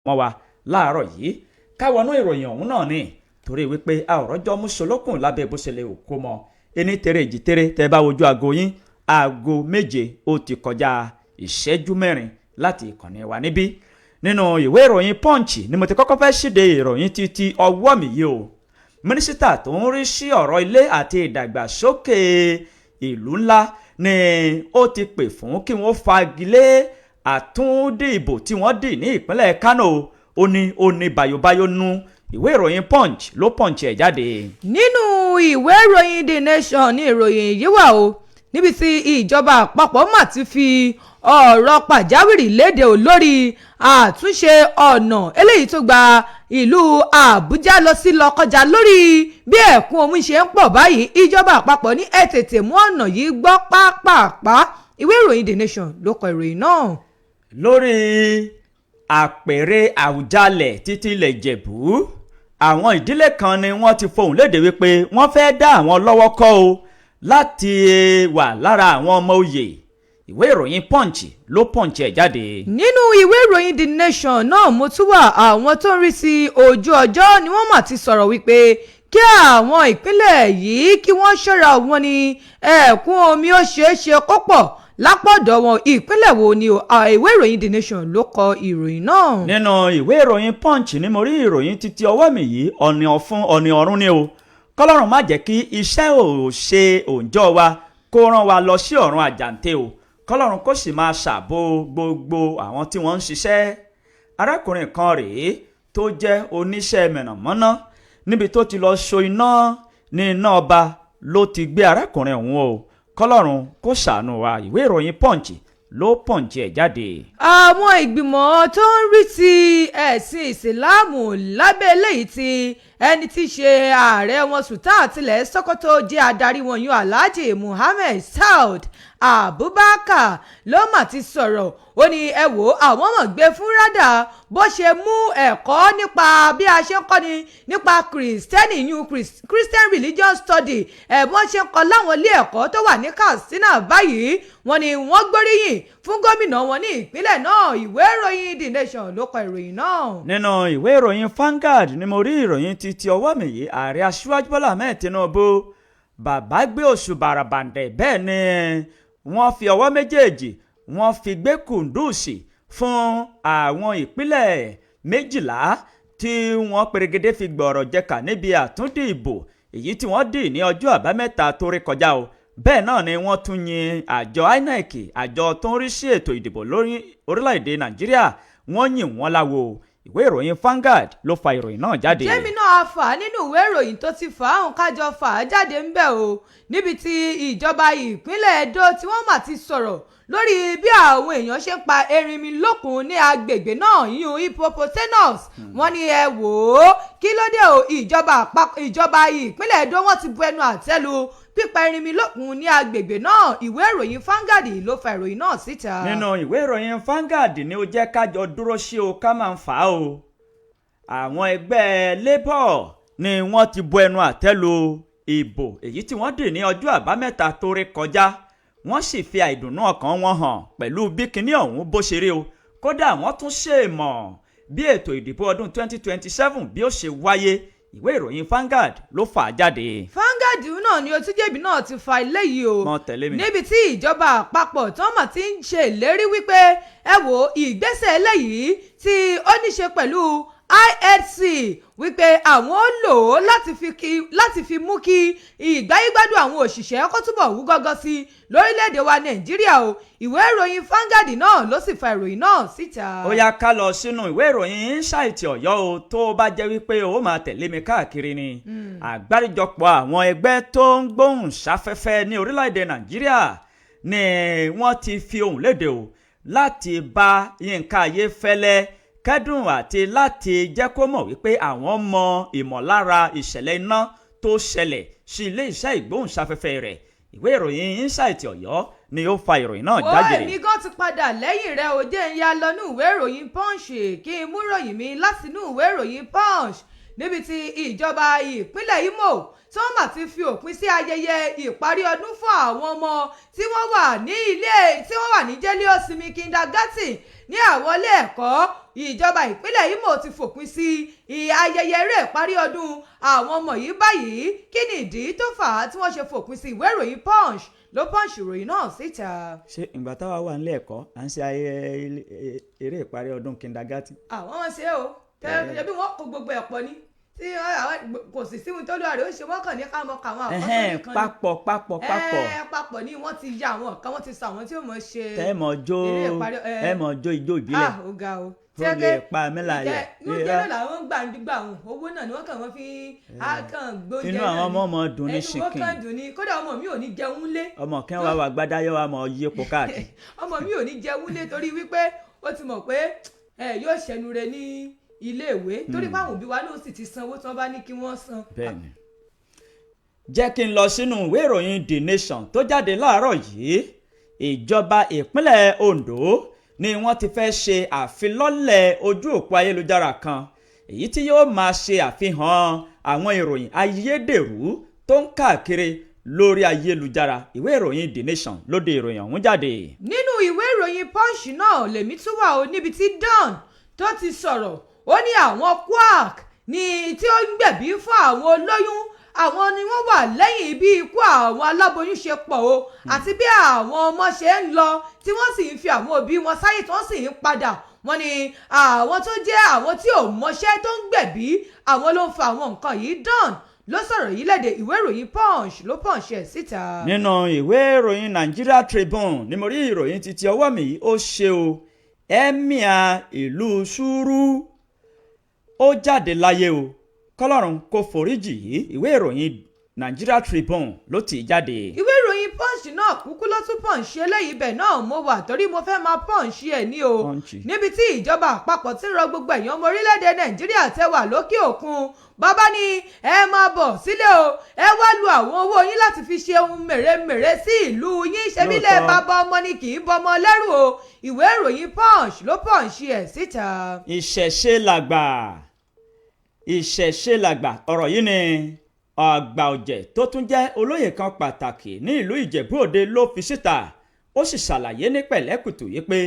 wọn wá láàárọ̀ yìí káwọnú ìròyìn ọ̀hún náà ni torí wípé a ò rọ́jọ́ mú ṣolókùn lábẹ́ bó ṣe lè kó mọ ẹni tèrè èjì tèrè tẹ́ bá wojú aago yín aago 7 ó ti kọjá ìṣẹ́jú 4 láti ìkànnì wa níbí nínú ìwé ìròyìn Punch ni mo ti kọ́kọ́ fẹ́ ṣíde ìròyìn títí ọwọ́ mi yìí o mínísítà tó ń rí sí ọ̀rọ̀ ilé àti ìdàgbàsókè ìlú ńlá ni ó ti pè fún kí wọ́n fagilé àtúndì ìbò tí wọ́n dì ní ìpínlẹ̀ Kano ó ní bayobayo nú ìwé ìròyìn Punch ló Punch ẹ̀ jáde. nínú ìwé ìròyìn The Nation ní ìròyìn yìí wà o níbi tí ìjọba àpapọ̀ mà ti fi ọ̀rọ̀ pàjáwìrì léde ò lórí àtúnṣe ọ̀nà eléyìí tó gba ìlú Àbújá lọ sí Lọ́kọ́jà lórí bí ẹ̀kún omi ṣe ń pọ̀ báyìí ìjọba àpapọ̀ ní ẹ tètè mú ọ̀nà yìí gbọ́ pápápá ìwé ìròyìn The Nation ló kọ ìròyìn náà. lórí àpèrè Àwùjalẹ̀ títí ilẹ̀ Ìjẹ̀bú àwọn ìdílé kan ni wọ́n ti fohùn léde wípé wọ́n fẹ́ dá àwọn lọ́wọ́ kọ́ o láti wà lára àwọn ọmọ oyè ìwé ìròyìn Punch ló Punch ẹ̀ jáde. nínú ìwé ìròyìn The Nation náà mo tún wà àwọn tó ń rí sí ojú ọjọ́ ni wọ́n mà ti sọ̀rọ̀ wípé kí àwọn ìpínlẹ̀ yìí kí wọ́n ṣọ́ra wọn ní ẹ̀kún omi ó ṣeé ṣe kó pọ̀ lápọ̀dọ̀ wọn ìpínlẹ̀ wo ni ìwé ìròyìn The Nation ló kọ ìròyìn náà. nínú ìwé ìròyìn Punch ni mo rí ìròyìn títí ọwọ́ mi yìí ọ̀nì ọ̀fun ọ̀nì ọ̀run ni o kọ́lọ́run má jẹ́ kí iṣẹ́ òṣè òǹjọ́ wa kó rán wa lọ sí ọ̀run àjàǹtẹ̀ o kọ́lọ́run kó sì máa ṣàbò gbogbo àwọn tí wọ́n ń ṣiṣẹ́ arákùnrin kan rèé tó jẹ́ oníṣẹ́ mẹ̀nàmọ́ná níbi tó ti lọ so iná ní iná ọba ló ti gbé arákùnrin ọ̀hún o kọ́lọ́run kó ṣàánú wa ìwé ìròyìn Punch ló Punch ẹ̀ jáde. àwọn ìgbìmọ̀ tó ń rí ti ẹ̀sìn ìsìláàmù lábẹ́ eléyìí tí ẹni tí í ṣe ààrẹ wọn Sultan àtìlẹ̀ Sokoto jẹ́ adarí wọn yún Alhaji Muhammed Saud Abubakar ló mà ti sọ̀rọ̀ ó ní ẹ wò àwọn mọ̀ gbé fún rádà bó ṣe mú ẹ̀kọ́ nípa bí a ṣe ń kọ́ni nípa kìrìsìtẹ́nì yún Christian religion study ẹ̀bọ́n ṣe ń kọ́ láwọn ilé ẹ̀kọ́ tó wà ní Katsina báyìí wọ́n ní wọ́n gbóríyìn fún gómìnà wọn ní ìpínlẹ̀ náà ìwé ìròyìn The Nation ló kọ ìròyìn náà. nínú ìwé ìròyìn Vanguard ni mo rí ìròyìn títí ọwọ́ mi yìí ààrẹ aṣíwájú Bọ́lá Ahmed Tinubu bàbá gbé oṣù bàràbàǹdẹ̀ bẹ́ẹ̀ ni wọ́n fi ọwọ́ méjèèjì wọ́n fi gbé kùndùsì fún àwọn ìpínlẹ̀ 12 tí wọ́n pèrègede fi gbọ̀rọ̀ jẹ̀ka níbi àtúndì ìbò èyí tí wọ́n dì ní ọjọ́ àbámẹ́ta tó rí kọjá o bẹ́ẹ̀ náà ni wọ́n tún yin àjọ INEC àjọ tó ń rí sí ètò ìdìbò lórí orílẹ̀-èdè Nàìjíríà wọ́n yìn wọ́n láwo ìwé ìròyìn Vanguard ló fa ìròyìn náà jáde. jẹ́mi náà fà á nínú ìwé ìròyìn tó ti fà á òun kájọ fà á jáde ń bẹ̀ o níbi tí ìjọba ìpínlẹ̀ Edo tí wọ́n mà ti sọ̀rọ̀ lórí bí àwọn èèyàn ṣe ń pa erinmi lókun ní agbègbè náà yíyún hippopotamus wọ́n ní ẹ wò ó kí ló dé o ìjọba ìpínlẹ̀ Edo wọ́n ti bu ẹnu àtẹ́ lu pípa erinmi lókun ní agbègbè náà ìwé ìròyìn Vanguard ló fa ìròyìn náà síta. nínú ìwé ìròyìn Vanguard ni ó jẹ́ kájọ dúró sí o ká máa ń fà á o àwọn ẹgbẹ́ Labour ni wọ́n ti bu ẹnu àtẹ́ lu ìbò èyí tí wọ́n dì ní ọjọ́ àbámẹ́ta tó rí kọjá wọ́n sì fi àìdùnnú ọkàn wọn hàn pẹ̀lú bí kinní ọ̀hún bó ṣe rí o kódà wọ́n tún ṣèmọ̀ bí ètò ìdìbò ọdún 2027 bí ó ṣe wáyé ìwé ìròyìn Vanguard ló fà á jáde. Vanguard náà ni otújẹ́bí náà ti fa eléyìí o mọ tẹ̀lé mi. níbi tí ìjọba àpapọ̀ tó mà ti ń ṣe ìlérí wípé ẹ wo ìgbésẹ̀ eléyìí tí ó ní ṣe pẹ̀lú IHC wípé àwọn ó lò ó láti fi mú kí ìgbáyégbádùn àwọn òṣìṣẹ́ kó túbọ̀ wú gọ́gọ́ sí lórílẹ̀‐èdè wa Nàìjíríà o ìwé ìròyìn Vanguard náà ló sì fa ìròyìn náà síta. ó yá ká lọ sínú ìwé ìròyìn Insight Ọ̀yọ́ o tó bá jẹ́ wípé ó máa tẹ̀lé mi káàkiri ni àgbáríjọpọ̀ àwọn ẹgbẹ́ tó ń gbóhùn sáfẹ́fẹ́ ní orílẹ̀‐èdè Nàìjíríà ni wọ́n ti fi ohùn léde o láti bá Yínká Ayéfẹ́lẹ́ kẹ́dùn àti láti jẹ́ kó mọ̀ wípé àwọn mọ ìmọ̀lára ìṣẹ̀lẹ̀ iná tó ṣẹlẹ̀ sí ilé iṣẹ́ ìgbóhùnsáfẹ́fẹ́ rẹ̀ ìwé ìròyìn Insight Ọ̀yọ́ ni ó fa ìròyìn náà jáde. ó èmi gan ti padà lẹ́yìn rẹ̀ ó jẹ́ ń ya lọ ní ìwé ìròyìn Punch kí n mú ròyìn mi láti inú ìwé ìròyìn Punch níbi tí ìjọba ìpínlẹ̀ Imo tí wọ́n mà ti fi òpin sí ayẹyẹ ìparí ọdún fún àwọn ọmọ tí wọ́n wà ní jẹ́líọ̀sìnmi kindergarten ní àwọn ilé ẹ̀kọ́. Ìjọba ìpínlẹ̀ Imo ti fòpin sí ayẹyẹ eré ìparí ọdún àwọn ọmọ yìí báyìí. Kí ni ìdí tó fà á tí wọ́n ṣe fòpin sí? Ìwé ìròyìn Punch ló punch ìròyìn náà síta. ṣé ìgbà táwa wà nílé ẹ̀kọ́ à ń ṣe ayẹyẹ eré ìparí ọdún kindergarten. àwọn wọn ṣe o tẹbi wọn kó gbogbo ẹ̀ pọ̀ ní tí kò sì síbi tó lóore ó ṣe wọ́n kàn ní ká mọ kàwọn àkọsílẹ̀ kan papọ̀ ní wọ́n ti ya àwọn kan wọ́n ti sọ àwọn tí ó mọ̀ ṣe ẹ mọ̀ jó ijó ìbílẹ̀ ó ga o ó lè pa mí láyà. oúnjẹ náà làwọn ń gbà wọn owó náà ni wọ́n kàn wọ́n fi kàn gbóúnjẹ náà inú àwọn ọmọ dùn ní ṣìkìn wọ́n kàn dùn ní kódà ọmọ mi ò ní jẹun lé. ọmọ kí wọ́n wá gbádáyọ́ wa mọ̀ yípo káàkiri. ọmọ mi ò ní jẹun lé torí wípé ó ti mọ̀ pé yóò ṣẹnu rẹ̀ ní iléèwé torí báwọn òbí wa náà sì ti sanwó tí wọ́n bá ní kí wọ́n san. bẹ́ẹ̀ni jẹ́ kí n lọ sínú ìwé ìròyìn The Nation tó jáde láàárọ̀ yìí. ìjọba ìpínlẹ̀ Ondo ni wọ́n ti fẹ́ ṣe àfilọ́lẹ̀ ojú òpó ayélujára kan èyí tí yóò máa ṣe àfihàn àwọn ìròyìn ayédèrú tó ń káàkiri lórí ayélujára. ìwé ìròyìn The Nation ló de ìròyìn ọ̀hún jáde. nínú ìwé ìròyìn Punch náà lèmi tún wà ó níbi tí Don tó ti sọ̀rọ̀ ó ní àwọn quack ní tí ó ń gbẹ̀bí fún àwọn olóyún àwọn ni wọ́n wà lẹ́yìn bí ikú àwọn aláboyún ṣe pọ̀ o àti bí àwọn ọmọ ṣe ń lọ tí wọ́n sì ń fi àwọn òbí wọn sáyé tí wọ́n sì ń padà. wọ́n ní àwọn tó jẹ́ àwọn tí ò mọṣẹ́ tó ń gbẹ̀bí àwọn ló ń fa àwọn nǹkan yìí. Don ló sọ̀rọ̀ yìí lédè ìwé ìròyìn Punch ló punch ẹ̀ síta. nínú ìwé ìròyìn Nigeria Tribune ni mo rí ìròyìn títí ọwọ́ mi ó ṣe o Emir ìlú Sùúrù ó jáde láyé o kọ́lọ́run kò foríjì yìí. ìwé ìròyìn Nigeria Tribune ló ti jáde. ìwé ìròyìn Punch náà kúkú ló tún Punch eléyìí bẹ̀ náà mo wà torí mo fẹ́ máa Punch ẹ̀ ní o níbi tí ìjọba àpapọ̀ ti ń rọ gbogbo èèyàn ọmọ orílẹ̀-èdè Nàìjíríà tẹ́ wà lókè òkun bàbá ni ẹ máa bọ̀ sílé o ẹ wá lu àwọn owó yín láti fi ṣe ohun mèremère sí ìlú yín ṣebílẹ̀ bàbá ọmọ ni kì í bọmọ lẹ́rù o. ìwé ìròyìn Punch ló Punch ẹ̀ síta. ìṣẹ̀ṣe làgbà ọ̀rọ̀ yìí ni àgbà ọ̀jẹ̀ tó tún jẹ́ olóyè kan pàtàkì ní ìlú Ìjẹ̀bú-Òde ló fi síta. ó sì ṣàlàyé ní pẹ̀lẹ́kùtù yìí pé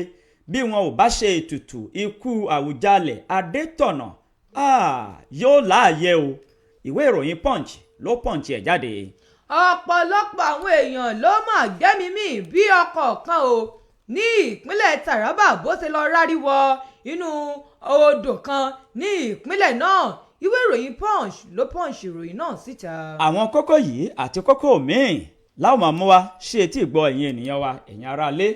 bí wọn ò bá ṣe ètùtù ikú Àwùjalẹ Adetona yóò láàyè o. ìwé ìròyìn Punch ló Punch ẹ̀ jáde. ọ̀pọ̀lọpọ̀ àwọn èèyàn ló mà gbẹ́mí mì bí ọkọ̀ kan o ní ìpínlẹ̀ Taraba bó ṣe lọ rárí wọ inú odò kan ní ìpínlẹ̀ náà. ìwé ìròyìn Punch ló Punch ìròyìn náà síta. àwọn kókó yìí àti kókó míì láwọn máa mú wa ṣe etí ìgbọ́ ẹ̀yin ènìyàn wa ẹ̀yin aráalé.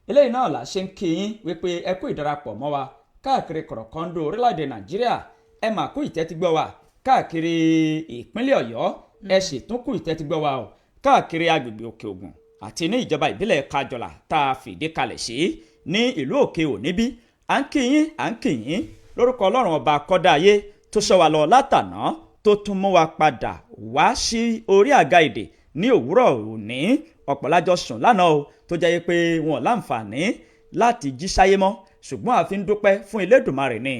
eléyìí náà là ṣe ń kí yín wípé ẹ kú ìdarapọ̀ mọ́ wa káàkiri kọ̀rọ̀kọ́ńdó orílẹ̀-èdè Nàìjíríà. ẹ mà kú ìtẹ́tígbọ́ wa káàkiri ìpínlẹ̀ Ọ̀yọ́ ẹ sì tún kú ìtẹ́tígbọ́ wa o káàkiri agbègbè Òkè Ògùn àti ní ìjọba ìbílẹ̀ Kájọlà tá a fìdí kalẹ̀ sí ní ìlú Òkè Òníbí. à ń kí yín lórúkọ Ọlọ́run ọba kọ́dá ayé tó sọ wa lọ látàná tó tún mú wa padà wá sí orí àga èdè ní òwúrọ̀ òní. ọ̀pọ̀lájọ sùn lánàá o tó jẹ́ pé wọn láǹfààní láti jí sáyé mọ́ ṣùgbọ́n a fi ń dúpẹ́ fún Elédùmarè ni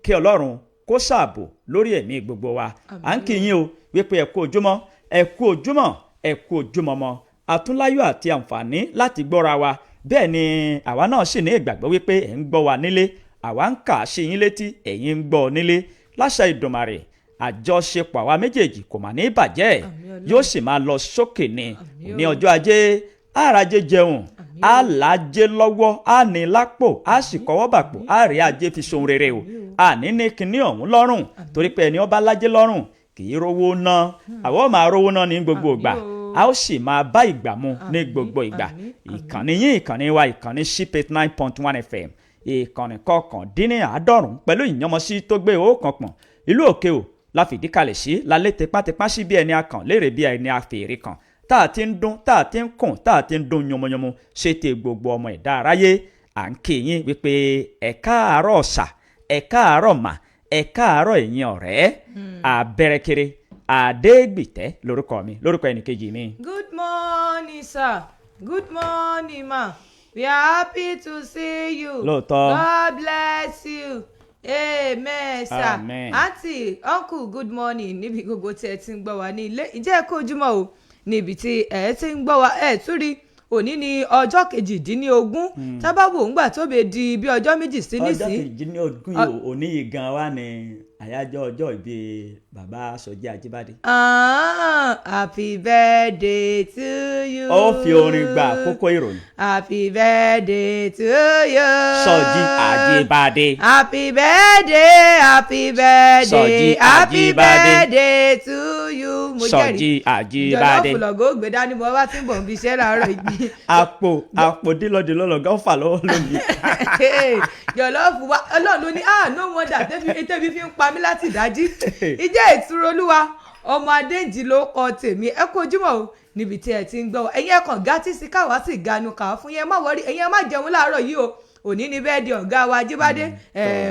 kí Ọlọ́run kó ṣààbò lórí ẹ̀mí gbogbo wa. à ń kí yín o wípé ẹ kú ojúmọ́ ẹ kú ojúmọ́mọ́ àtúnláyọ̀ àti àǹfààní láti gbọ́ra wa. bẹ́ẹ̀ ni àwa náà sì ní ìgbàgbọ́ wípé ẹ̀ ń gbọ́ wa nílé àwa ń kà á sí yín létí ẹ̀yin ń gbọ́ nílé. láṣẹ Ìdùmarè àjọṣepọ̀ àwa méjèèjì kò mà ní bàjẹ́ yóò sì máa lọ sókè ní ọjọ́ ajé àràjẹ jẹun àlàjẹ lọ́wọ́ àní lápò á sì kọ́wọ́ bàpò àrí ajé fi sohun rere o àní ní kinní ọ̀hún lọ́rùn torí pé ẹni ọba lájẹ lọ́rùn kì í rówó ná àwọn máa rówó ná ní gbogbo ìgbà a ó sì máa bá ìgbà mu ní gbogbo ìgbà. ìkànnì yín ìkànnì wa ìkànnì Ship 89.1 FM ìkànnì kọkàndínláàádọ́rùn pẹ̀lú ìyànmọ́sí tó gbé ọ̀kan pọ̀n ìlú Òkè ò la fìdí kalẹ̀ sí lálẹ́ tipátipá sí bí ẹni akàn léèrè bí ẹni afèrè kan tá a ti ń dún tá a ti ń kùn tá a ti ń dún yánmọ́yánmọ́ ṣe ti gbogbo ọmọ ẹ̀dá aráyé. à ń kí yín wípé ẹ káàárọ̀ ọ̀sà ẹ káàárọ̀ mà ẹ káàárọ̀ ẹ̀yin ọ̀rẹ́. Abẹ́rẹ́kẹ́rẹ́ Adégbìtẹ́ lórúkọ mi lórúkọ ẹnìkejì mi. Good morning sir, good morning ma, we are happy to see you. lóòótọ́ God bless you, amen sir. Amen. Aunty, uncle, good morning níbi gbogbo tí ẹ ti ń gbọ́ wa ní ilé. Ǹjẹ́ ẹ kú ojúmọ́ o níbi tí ẹ ti ń gbọ́ wa ẹ tún rí òní ní ọjọ́ 18 tábàbò ń gbà tó bẹ di bí ọjọ́ méjì sí nísìn. ọjọ́ 18 yìí òní yìí gan wa ni àyájọ́ ọjọ́ ìbí bàbá Sọjí Ajíbádé. Happy birthday to you. Ó fi orin gba àkókò ìròyìn. Happy birthday to you. Sọjí Ajíbádé. Happy birthday, happy birthday, Sọjí happy Ajíbádé. birthday to you. Mo jẹ́rìí. Sọjí Ajíbádé. Jọ̀lọ́ọ̀fù lọ́gọ́ ògbé dání bọ́ bá ti ń bọ̀ ń bí iṣẹ́ láàárọ̀ yìí. àpò dílọ́dílọ́ lọ́gá fà lọ́wọ́ lónìí. Jọ̀lọ́ọ̀fù wa Ọlọ́run ló ní no wonder tẹ́bi fi ń pa mí láti ìdájí. Ìjẹ́ ìtura olúwa ọmọ Adéǹjì ló kọ tèmi ẹ kú ojúmọ́ o níbi tí ẹ ti ń gbọ́ ẹ̀yin ẹ̀kan gátí sí káwá sì ganu kà fún yẹn má wọrí ẹ̀yin ẹ má jẹun láàárọ̀ yìí o òní ní bẹ́ẹ̀ di ọ̀gá wa Ajíbádé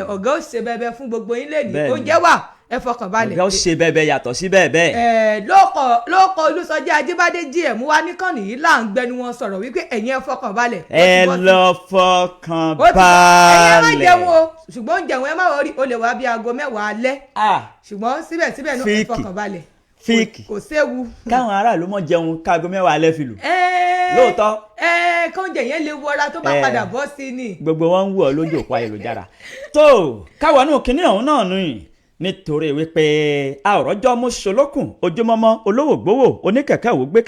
ọ̀gá ó ṣe bẹbẹ fún gbogbo yín lẹ́nu oúnjẹ wà ẹ fọkàn balẹ̀. ọ̀gá ó ṣe bẹ́ẹ̀ yàtọ̀ sí bẹ́ẹ̀. lóòkọ̀ Olúsọjí Ajíbádé GM wá níkànnì yìí là ń gbẹnu wọn sọ̀rọ̀ wípé ẹ̀yin ẹ fọkàn balẹ̀. ẹ lọ fọkàn balẹ̀. ẹ̀yin ẹ má balẹ̀. jẹun o ṣùgbọ́n oúnjẹ wọn ẹ má wọrí o lè wá bí aago 10 alẹ́ ṣùgbọ́n síbẹ̀síbẹ̀ náà ẹ fọkàn balẹ̀. fíìkì kò séwu. káwọn aráàlú mọ jẹun káago 10 alẹ́ fi lù. lóòótọ́. kóúnjẹ yẹn lè wọra tó bá padà bọ́ sí ni. gbogbo wọn ń wù ọ lójú òpó ayélujára. tó káwọn náà kínní ọ̀hún náà nù yìí nítorí wípé a ò rọ́jọ́ mú ṣolókùn ojúmọ́mọ́ olówó gbówó oníkẹ̀kẹ́ òwú gbé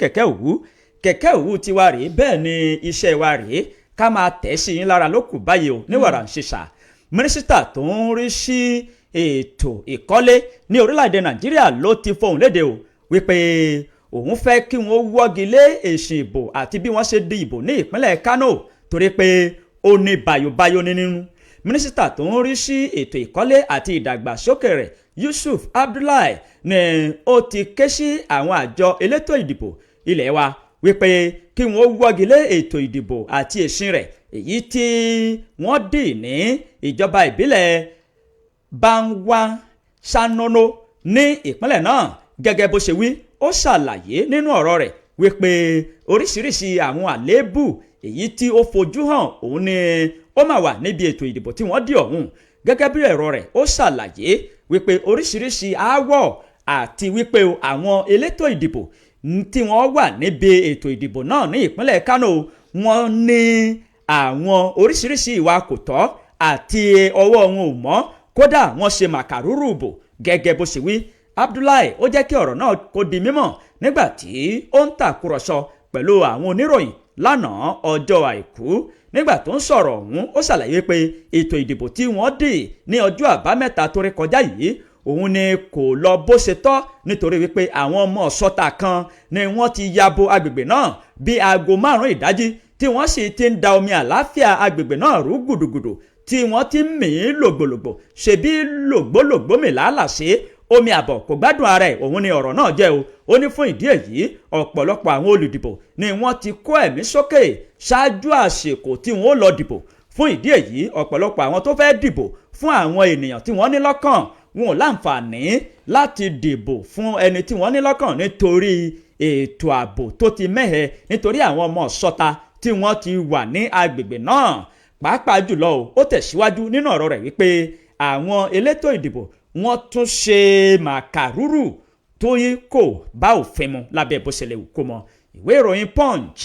kẹ̀kẹ́ òwú tiwa rèé bẹ́ẹ̀ ni iṣẹ́ wa rèé ká máa tẹ̀ sí yín lára lókù báyìí o níwàrà ń ṣiṣà mínísítà tó ń rí sí ètò ìkọ́lé ní orílẹ̀-èdè Nàìjíríà ló ti fohùn léde o wípé òun fẹ́ kí wọ́n wọ́gi lé èsì ìbò àti bí wọ́n ṣe di ìbò ní ìpínlẹ̀ Kánò torí pé ó ní bayobayo nínú. Mínísítà tó ń rí sí ètò ìkọ́lé àti ìdàgbàsókè rẹ̀ Yusuf Abdullahi ni ó ti ké sí àwọn àjọ elétò ìdìbò ilé wa wípé kí wọ́n wọ́gi lé ètò ìdìbò àti èsì rẹ̀ èyí tí wọ́n dì ní ìjọba ìbílẹ̀ Bangwa Sanono ní ìpínlẹ̀ náà gẹ́gẹ́ bó ṣe wí ó ṣàlàyé nínú ọ̀rọ̀ rẹ̀ wípé oríṣiríṣi àwọn àléébù èyí tí ó fojú hàn òun ni ó máa wà níbi ètò ìdìbò tí wọ́n dì ọ̀hún gẹ́gẹ́ bí ẹ̀rọ rẹ̀ ó ṣàlàyé wípé oríṣiríṣi aáwọ̀ àti wípé àwọn elétò ìdìbò tí wọ́n wà níbi ètò ìdìbò náà ní ìpínlẹ̀ Kánò wọ́n ní àwọn oríṣiríṣi ìwà kò tọ́ àti ọwọ́ wọn ò mọ́ kódà wọ́n ṣe màkàrúrù bò gẹ́gẹ́ bó ṣe wí Abdullahi ó jẹ́ kí ọ̀rọ̀ náà kó di mímọ̀ nígbà tí ó ń tàkúrọ̀sọ pẹ̀lú àwọn oníròyìn lánàá ọjọ́ àìkú nígbà tó ń sọ̀rọ̀ ọ̀hún ó ṣàlàyé pé ètò ìdìbò tí wọ́n dì ní ọjọ́ àbámẹ́ta tó rí kọjá yìí òun ni kò lọ bó ṣe tọ́ nítorí wípé àwọn ọmọ ọ̀ṣọ́ta kan ni wọ́n ti yabo agbègbè náà bí aago 5 ìdájí tí wọ́n sì ti ń da omi àláfíà agbègbè náà rú gùdùgùdù tí wọ́n ti ń mì í lògbòlògbò ṣebí lògbólògbó mi làálàṣe omi àbọ̀ kò gbádùn ara ẹ̀ òun ni ọ̀rọ̀ náà jẹ́ o ó ní fún ìdí èyí ọ̀pọ̀lọpọ̀ àwọn olùdìbò ni wọ́n ti kó ẹ̀mí sókè ṣáájú àsìkò tí wọ́n ó lọ dìbò fún ìdí èyí ọ̀pọ̀lọpọ̀ àwọn tó fẹ́ dìbò fún àwọn ènìyàn tí wọ́n ní lọ́kàn wọn ò láǹfààní láti dìbò fún ẹni tí wọ́n ní lọ́kàn nítorí ètò ààbò tó ti mẹ́hẹ nítorí àwọn ọmọ ṣọ́ta tí wọ́n ti wà ní agbègbè náà pàápàá jùlọ ó tẹ̀síwájú nínú ọ̀rọ̀ rẹ̀ wípé àwọn elétò ìdìbò wọ́n tún ṣe màkàrúrù tó yí kò bá òfin mu lábẹ́ bó ṣe lè wù kó mọ ìwé ìròyìn Punch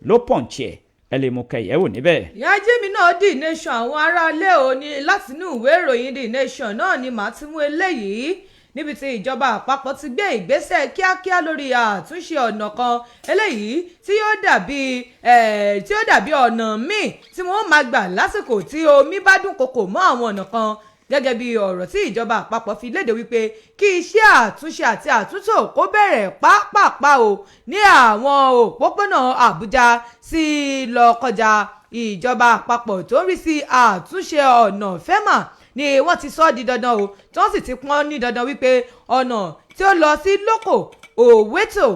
ló Punch ẹ̀ ẹ lè mú kẹyẹ̀wò níbẹ̀. ìyá jẹ́mi náà The Nation àwọn aráalé òní látinú ìwé ìròyìn The Nation náà ni màá ti mú eléyìí níbi tí ìjọba àpapọ̀ ti gbé ìgbésẹ̀ kíákíá lórí àtúnṣe ọ̀nà kan eléyìí tí ó dàbí ọ̀nà míì tí wọ́n máa gbà lásìkò tí omi bá dún kòkò mọ́ àwọn ọ̀nà kan gẹ́gẹ́ bí ọ̀rọ̀ tí ìjọba àpapọ̀ fi léde wípé kí iṣẹ́ àtúnṣe àti àtúntò kó bẹ̀rẹ̀ pápápá o ní àwọn òpópónà Àbújá sí Lọ́kọjà ìjọba àpapọ̀ tó ń rí sí àtúnṣe ọ̀nà FEMA ni wọ́n ti sọ ọ́ di dandan o tí wọ́n sì ti pọ́n ní dandan wípé ọ̀nà tí ó lọ sí Lókò Òwétò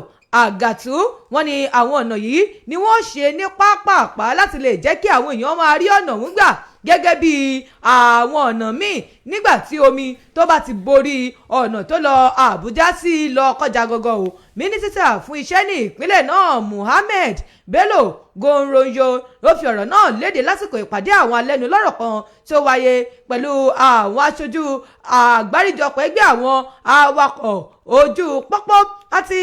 Àgàtú wọ́n ní àwọn ọ̀nà yìí ni wọ́n ṣe ní pápápá láti lè jẹ́ kí àwọn èèyàn máa rí ọ̀nà ọ̀hún gbà gẹ́gẹ́ bí àwọn ọ̀nà míì nígbà tí omi tó bá ti borí ọ̀nà tó lọ Àbújá sí lọ kọjá gọ́gọ́ o. Mínísítà fún iṣẹ́ ní ìpínlẹ̀ náà Muhammed Bello Gonroyo ló fi ọ̀rọ̀ náà léde lásìkò ìpàdé àwọn alẹ́nulọ́rọ̀ kan tó wáyé pẹ̀lú àwọn aṣojú àgbáríjọpọ̀ ẹgbẹ́ àwọn awakọ̀ ojú pópó àti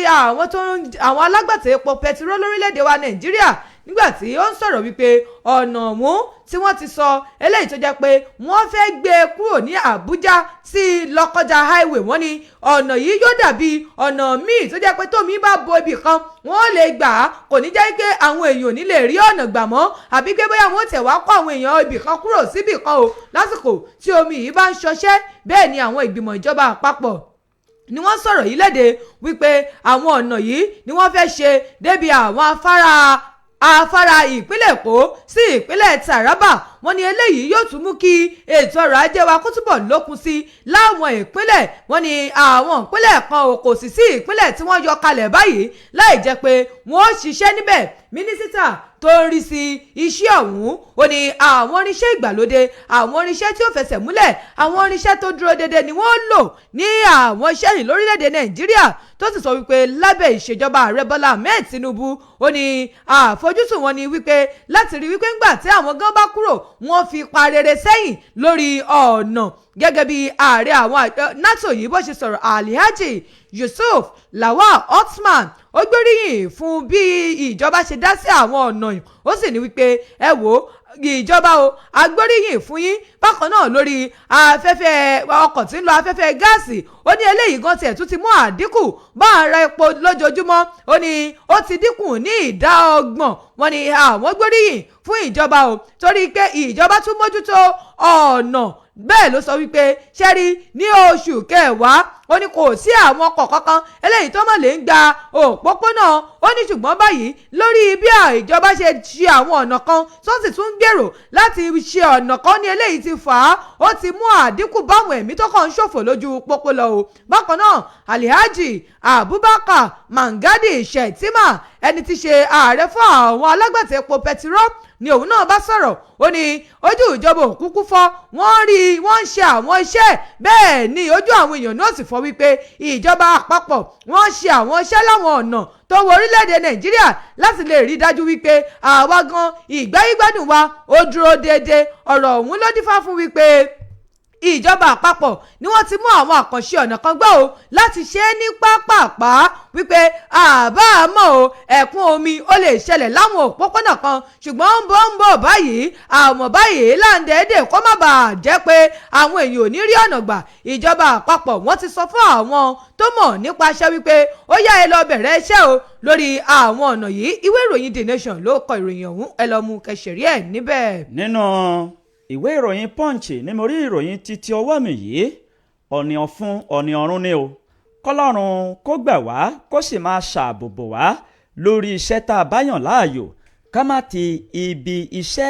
àwọn alágbàtà epo pẹtiró lórílẹ̀‐èdè wa Nàìjíríà nígbà tí ó ń sọ̀rọ̀ wípé ọ̀nà ọ̀hún tí wọ́n ti sọ eléyìí tó jẹ́ pé wọ́n fẹ́ gbé e kúrò ní Àbújá sí Lọ́kọ́jà highway wọ́n ní ọ̀nà yìí yóò dàbí ọ̀nà míì tó jẹ́ pé tómi bá bo ibì kan wọ́n lè gbà á kò ní jẹ́ pé àwọn èèyàn ò ní lè rí ọ̀nà gbà mọ́ àbí pé bóyá wọ́n tẹ̀ wá kó àwọn èèyàn ibì kan kúrò síbì kan o lásìkò tí omi yìí bá ń ṣọṣẹ́ bẹ́ẹ̀ ni àwọn ìgbìmọ̀ ìjọba àpapọ̀ ni wọ́n sọ̀rọ̀ yìí léde wípé àwọn ọ̀nà yìí ni wọ́n fẹ́ ṣe débi àwọn afárá ìpínlẹ̀ Èkó sí ìpínlẹ̀ Taraba wọ́n ní eléyìí yóò tún mú kí ètò ọrọ̀ ajé wa kó túbọ̀ lókun sí láwọn ìpínlẹ̀ wọ́n ní àwọn ìpínlẹ̀ kan kò sì sí ìpínlẹ̀ tí wọ́n yọ kalẹ̀ báyìí láì jẹ́ pé wọ́n ṣiṣẹ́ níbẹ̀. Mínísítà tó ń rí sí iṣẹ́ ọ̀hún ó ní àwọn irinṣẹ́ ìgbàlódé àwọn irinṣẹ́ tí ó fẹsẹ̀ múlẹ̀ àwọn irinṣẹ́ tó dúró déédéé ni wọ́n lò ní àwọn iṣẹ́ yìí lórílẹ̀‐èdè Nàìjíríà tó sì sọ wípé lábẹ́ ìṣèjọba ààrẹ Bọ́lá Ahmed Tinubu ó ní àfojúsùn wọn ni wípé láti rí wípé ńgbà tí àwọn gan bá kúrò wọ́n fi pa rere sẹ́yìn lórí ọ̀nà gẹ́gẹ́ bí ààrẹ àwọn NATO yìí bó ṣe sọ̀rọ̀ Alhaji Yusuf Lawal Othman ó gbóríyìn fún bí ìjọba ṣe dá sí àwọn ọ̀nà yìí ó sì ní wípé ẹ wò ó ìjọba o agbóríyìn fún yín bákan náà lórí afẹ́fẹ́ ọkọ̀ tí ń lo afẹ́fẹ́ gáàsì ó ní eléyìí gan tiẹ̀ tún ti mú àdínkù bá ara epo lójoojúmọ́ ó ní ó ti dínkù ní ìdá 30 wọ́n ní àwọn gbóríyìn fún ìjọba o torí pé ìjọba tún mójútó ọ̀nà bẹ́ẹ̀ ló sọ wípé ṣẹ́rí ní oṣù kẹwàá ó ní kò sí àwọn ọkọ̀ kankan eléyìí tó mọ̀ lè ń gba òpópónà ó ní ṣùgbọ́n báyìí lórí bí ìjọba ṣe ṣe àwọn ọ̀nà kan tó sì tún gbèrò láti ṣe ọ̀nà kan ní eléyìí ti fà á ó ti mú àdínkù báwọn ẹ̀mí tó kàn ń ṣòfò lójú pópó lọ o. Bákan náà Alhaji Abubakar Mangadi Shettima ẹni tí ṣe ààrẹ fún àwọn alágbàtà epo pẹtiró ni òun náà bá sọ̀rọ̀ ó ní ojú ìjọba òkúkú fọ́ wọ́n rí wọ́n ń ṣe àwọn iṣẹ́ bẹ́ẹ̀ ni ojú àwọn èèyàn náà sì fọ́ wípé ìjọba àpapọ̀ wọ́n ṣe àwọn iṣẹ́ láwọn ọ̀nà tó wọ orílẹ̀-èdè Nàìjíríà láti lè rí dájú wípé àwa gan ìgbáyégbádùn wa ó dúró déédéé ọ̀rọ̀ ọ̀hún ló dífá fún wípé ìjọba àpapọ̀ ni wọ́n ti mú àwọn àkànṣe ọ̀nà kan gbọ́ o láti ṣe é ní pápápá wípé àbámọ̀ o ẹ̀kún omi ó lè ṣẹlẹ̀ láwọn òpópónà kan ṣùgbọ́n ń bọ̀ báyìí àmọ́ báyìí láǹdẹ̀ẹ́dẹ̀ kó má bàa jẹ́ pé àwọn èèyàn ò ní rí ọ̀nà gbà ìjọba àpapọ̀ wọ́n ti sọ fún àwọn tó mọ̀ nípa iṣẹ́ wípé ó yá ẹ lọ bẹ̀rẹ̀ iṣẹ́ o lórí àwọn ọ̀nà yìí ìwé ìròyìn The Nation ló kọ ìròyìn ọ̀hún ẹ lọ mú kẹsìrì ẹ̀ níbẹ̀. nínú ìwé ìròyìn Punch ní mo rí ìròyìn títí ọwọ́ mi yìí ọ̀nì ọ̀fun ọ̀nì ọ̀run ni o kọ́lọ́run kó gbà wá kó sì máa ṣàbòbò wá lórí iṣẹ́ tá a bá yàn láàyò ká má ti ibi iṣẹ́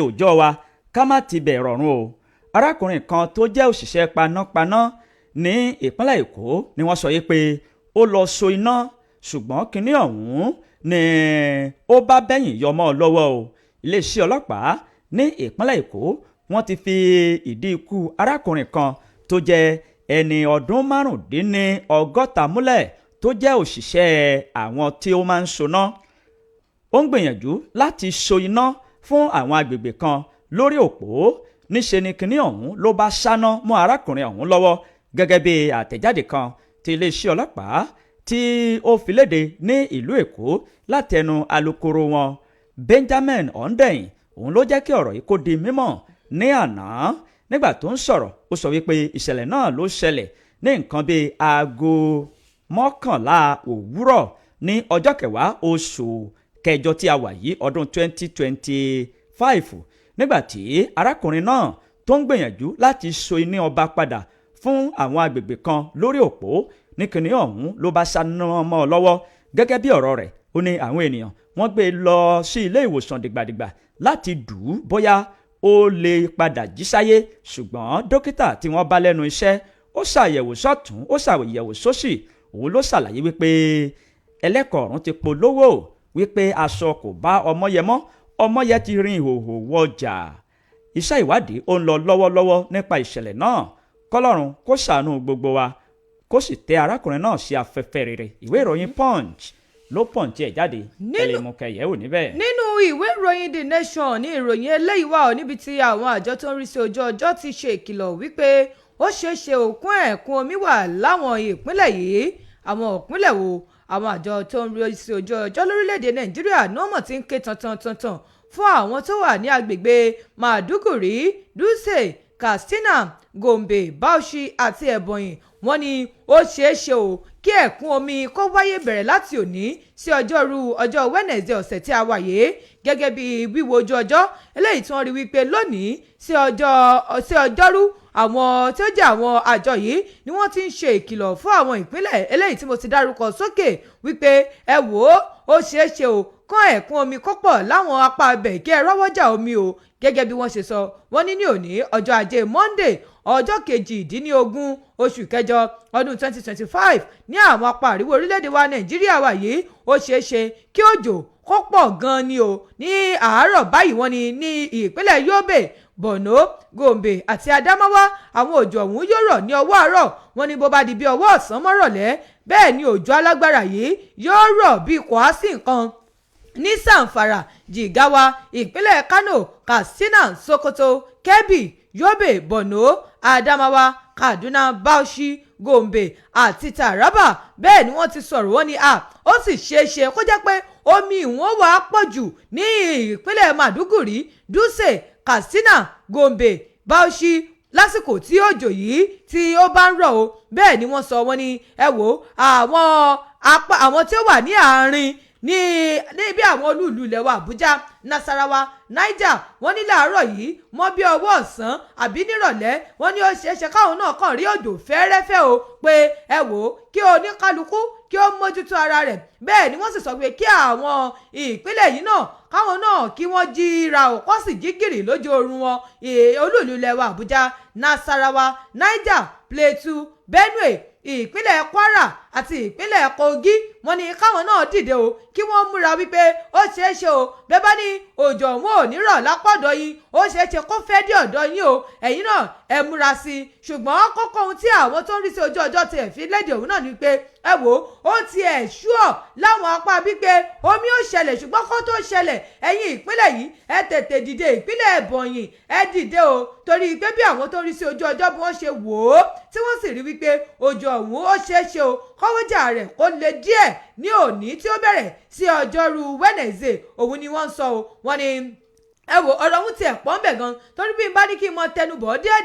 òòjọ́ wa ká má ti bẹ̀ rọ̀rùn o. arákùnrin kan tó jẹ́ òṣìṣẹ́ panápaná ní ìpínlẹ̀ Èkó ni wọ́n sọ yìí pé ó lọ so iná ṣùgbọ́n kinní ọ̀hún ni ó bá bẹ́yìn yọmọ́ lọ́wọ́ o. iléeṣẹ́ ọlọ́pàá ní ìpínlẹ̀ Èkó wọ́n ti fi ìdí ikú arákùnrin kan tó jẹ́ ẹni ọdún 65 múlẹ̀ tó jẹ́ òṣìṣẹ́ àwọn tí ó máa ń soná. ó ń gbìyànjú láti so iná fún àwọn agbègbè kan lórí òpó níṣe ni kinní ọ̀hún ló bá ṣáná mọ́ arákùnrin ọ̀hún lọ́wọ́ gẹ́gẹ́ bí àtẹ̀jáde kan tí iléeṣẹ́ ọlọ́pàá tí ó fi léde ní ìlú Èkó látẹnu alukoro wọn Benjamin Hundeyin òun ló jẹ́ kí ọ̀rọ̀ yìí kó di mímọ̀ ní àná nígbà tó ń sọ̀rọ̀ ó sọ wípé ìṣẹ̀lẹ̀ náà ló ṣẹlẹ̀ ní nǹkan bíi aago 11 òwúrọ̀ ní ọjọ́ 10 oṣù kẹjọ tí a wà yìí ọdún 2025 nígbà tí arákùnrin náà tó ń gbìyànjú láti so iná ọba padà fún àwọn agbègbè kan lórí òpó ní kinní ọ̀hún ló bá ṣáná mọ́ ọ lọ́wọ́ gẹ́gẹ́ bí ọ̀rọ̀ rẹ̀ ó ní àwọn ènìyàn wọ́n gbé e lọ sí ilé ìwòsàn dìgbàdìgbà láti dù ú bóyá ó lè padà jí sáyé ṣùgbọ́n dókítà tí wọ́n bá lẹ́nu iṣẹ́ ó ṣàyẹ̀wò sọ́tún ó ṣàyẹ̀wò sósì òun ló ṣàlàyé wípé ẹlẹ́kọ̀ọ́rùn ti polówó wípé aṣọ kò bá ọmọ yẹ mọ́ Ọmọyẹ ti rin ìhòòhò wọjà. Iṣẹ́ ìwádìí ó ń lọ lọ́wọ́lọ́wọ́ nípa ìṣẹ̀lẹ̀ náà. Kọ́lọ́run kó ṣàánú gbogbo wa kó sì tẹ arákùnrin náà sí afẹ́fẹ́ rere. Ìwé ìròyìn Punch ló Punch ẹ̀ jáde ẹlẹ́mùkẹ́yẹ̀wò níbẹ̀. Nínú ìwé ìròyìn The Nation ní ìròyìn eléyìí wà níbi tí àwọn àjọ tó ń rí sí ojú ọjọ́ ti ṣe ìkìlọ̀ wípé ó ṣeéṣe òkun ẹ̀kún omi wà láwọn ìpínlẹ̀ yìí. Àwọn ìpínlẹ̀ wo? Àwọn àjọ tó ń rí sí ojú ọjọ́ lórílẹ̀‐èdè Nàìjíríà ní wọ́n ti ń ké tantan fún àwọn tó wà ní agbègbè Maiduguri, Dutse, Katsina, Gombe, Bauchi àti Ebonyi. Wọ́n ní ó ṣeéṣe o kí ẹ̀kún omi kó wáyé bẹ̀rẹ̀ láti òní sí ọjọ́ Wednesday ọ̀sẹ̀ tí a wà yìí, gẹ́gẹ́ bí wíwo ojú ọjọ́ eléyìí tí wọ́n rí wípé lónìí sí ọjọ́rú àwọn tí ó jẹ́ àwọn àjọ yìí ni wọ́n ti ń ṣe ìkìlọ̀ fún àwọn ìpínlẹ̀ eléyìí tí mo ti dárúkọ sókè wípé ẹ wò ó ṣeéṣe o kán ẹ̀kún omi kó pọ̀ láwọn apá ibẹ̀ kí ẹ rọ́wọ́jà omi o, gẹ́gẹ́ bí wọ́n ṣe sọ. Wọ́n ní òní ọjọ́ ajé Monday ọjọ́ 18 oṣù kẹjọ ọdún 2025 ní àwọn apá àríwá orílẹ̀-èdè wa Nàìjíríà wà yìí ó ṣeéṣe kí òjò kó pọ̀ gan-an ni o. Ní àárọ̀ báyìí wọ́n ní ìpínlẹ̀ Yobe, Borno, Gombe àti Adamawa àwọn òjò ọ̀hún yóò rọ̀ ní ọwọ́ àárọ̀. Wọ́n ní bó bá di bí ọwọ́ ọ̀sán mọ́rọ̀lẹ́ bẹ́ẹ̀ ni òjò alágbára yìí yóò rọ̀ bí kòásì nǹkan ní Zamfara, Jigawa, ìpínlẹ̀ Kano, Katsina, Sokoto, Kebbi, Yobe, Borno, Adamawa, Kaduna, Bauchi, Gombe àti Taraba. Bẹ́ẹ̀ ni wọ́n ti sọ̀rọ̀ wọ́n ní ó sì ṣeéṣe kó jẹ́ pé omi ìwọ̀n wà pọ̀ jù ní ìpínlẹ̀ Maiduguri, Dutse, Katsina, Gombe, Bauchi lásìkò tí òjò yìí tí ó bá ń rọ̀ o. Bẹ́ẹ̀ ni wọ́n sọ wọ́n ní ẹ wò àwọn tí ó wà ní àárín ní bí àwọn olúùlú ilẹ̀ wa Àbújá, Nasarawa, Niger wọ́n ní láàárọ̀ yìí mọ́ bí ọwọ́ ọ̀sán àbí nírọ̀lẹ́ wọ́n ní ó ṣeéṣe káwọn náà kàn rí òjò fẹ́ẹ́rẹ́fẹ́ o pé ẹ wò ó kí oníkálukú kí ó mójútó ara rẹ̀. Bẹ́ẹ̀ ni wọ́n sì sọ pé kí àwọn ìpínlẹ̀ yìí náà káwọn náà kí wọ́n jíra ò kó sì jí gìrì lójú oorun wọn. Olúùlú ilẹ̀ wa Àbújá, Nasarawa, Niger, Plateau, Benue, ìpínlẹ̀ Kwara àti ìpínlẹ̀ Kogi wọ́n ní káwọn náà dìde o kí wọ́n múra wípé ó ṣeéṣe o bẹ́ẹ̀ bá ní òjò òun ò ní rọ̀ lápọ̀dọ̀ yín ó ṣeéṣe kó fẹ́ dé ọ̀dọ̀ yín o ẹ̀yin náà ẹ múra sí i. Ṣùgbọ́n kókó ohun tí àwọn tó ń rí sí ojú ọjọ́ ti ẹ̀ fi léde òun náà ni pé ẹ wò ó ti ẹ̀ ṣúọ̀ láwọn apá wípé omi ó ṣẹlẹ̀ ṣùgbọ́n kó tó ṣẹlẹ̀ ẹ̀yin ìpínlẹ̀ yìí ẹ tètè dìde. Ìpínlẹ̀ Ebonyi ẹ dìde o torí pé bí àwọn tó ń rí sí ojú ọjọ́ bí wọ́n ṣe wò ó tí wọ́n sì rí wípé òjò ọ̀hún ó ṣeéṣe o kọ́wọ́jà rẹ̀ kó le díẹ̀ ní òní tí ó bẹ̀rẹ̀ sí ọjọ́rú Wednesday òun ni wọ́n ń sọ o. Wọ́n ní ẹ wò ọ̀rọ̀ ohun tiẹ̀ pọ̀ ń bẹ̀ gan torí bí n bá ní kí n mọ tẹnubọ̀ díẹ̀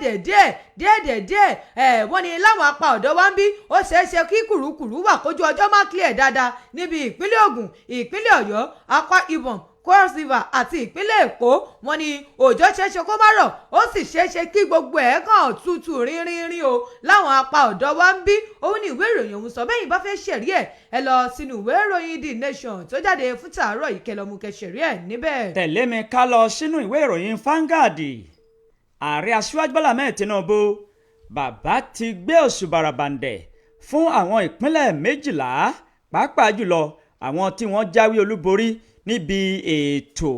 wọ́n ní láwọn apá ọ̀dọ̀ wa ń bí ó ṣeéṣe kí kùrukùru wà kójú ọjọ́ má clear dáadáa níbi ìpínlẹ̀ Ògùn, ìpínlẹ̀ Ọ̀yọ́, Akwa Ibom, Cross River àti ìpínlẹ̀ Èkó. Wọ́n ní òjò ṣeéṣe kó má rọ̀ ó sì ṣeéṣe kí gbogbo ẹ̀ kàn tutù rínrínrín o láwọn apá ọ̀dọ̀ wa ń bí. Òun ní ìwé ìròyìn ọ̀hún sọ bẹ́yìn bá fẹ́ ṣẹ̀rí ẹ̀ ẹ lọ sínú ìwé ìròyìn The Nation tó jáde fún tàárọ̀ yìí kẹlọ́mù kẹsẹ̀rí ẹ̀ níbẹ̀. Tẹ̀lé mi ká lọ sínú ìwé ìròyìn Vanguard. Ààrẹ Aṣíwájú Bọ́lá Ahmed Tinubu bàbá ti gbé òṣùbàrà bàǹdẹ̀ fún àwọn ìpínlẹ̀ 12 pàápàá jùlọ àwọn tí wọ́n jáwé olúborí níbi ètò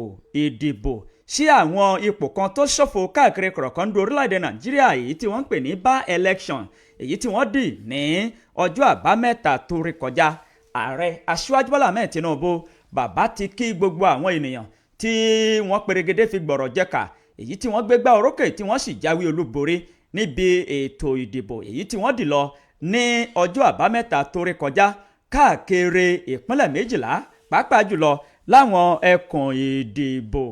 ìdìbò sí àwọn ipò kan tó ṣòfò káàkiri kọ̀rọ̀kọ́ndù orílẹ̀-èdè Nàìjíríà èyí tí wọ́n ń pè ní by-election èyí tí wọ́n dì ní ọjọ́ àbámẹ́ta tó rí kọjá. Ààrẹ Aṣíwájú Bọ́lá Ahmed Tinubu bàbá ti kí gbogbo àwọn ènìyàn tí wọ́n perégedé fi gbọ̀rọ̀ jẹ́ka èyí tí wọ́n gbégbá orókè tí wọ́n sì jáwé olúborí níbi ètò ìdìbò èyí tí wọ́n dì lọ ní ọjọ́ àbámẹ́ta tó rí kọjá káàkiri ìpínlẹ̀ 12 pàápàá jùlọ láwọn ẹkùn ìdìbò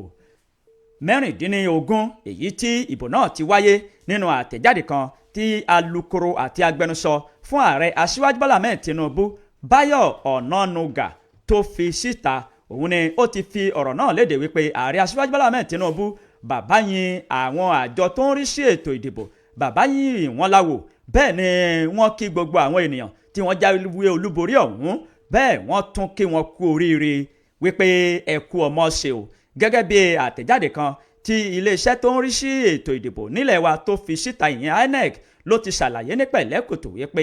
16 èyí tí ìbò náà ti wáyé. Nínú àtẹ̀jáde kan tí alukoro àti agbẹnusọ fún ààrẹ Aṣíwájú Bọ́lá Ahmed Tinubu Báyọ̀ Ọ̀nànúgà tó fi síta òun ni ó ti fi ọ̀rọ̀ náà léde wípé ààrẹ Aṣíwájú Bọ́lá Ahmed Tinubu bàbá yin àwọn àjọ tó ń rí sí ètò ìdìbò bàbá yin wọ́n láwò. Bẹ́ẹ̀ ni wọ́n kí gbogbo àwọn ènìyàn tí wọ́n jáwé olúborí ọ̀hún bẹ́ẹ̀ wọ́n tún kí wọn kú oríire wípé ẹ kú ọmọ ṣe o. Gẹ́gẹ́ bí àtẹ̀jáde kan tí iléeṣẹ́ tó ń rí sí ètò ìdìbò nílẹ̀ wa tó fi síta ìyẹn INEC ló ti ṣàlàyé ní pẹ̀lẹ́kùtù wípé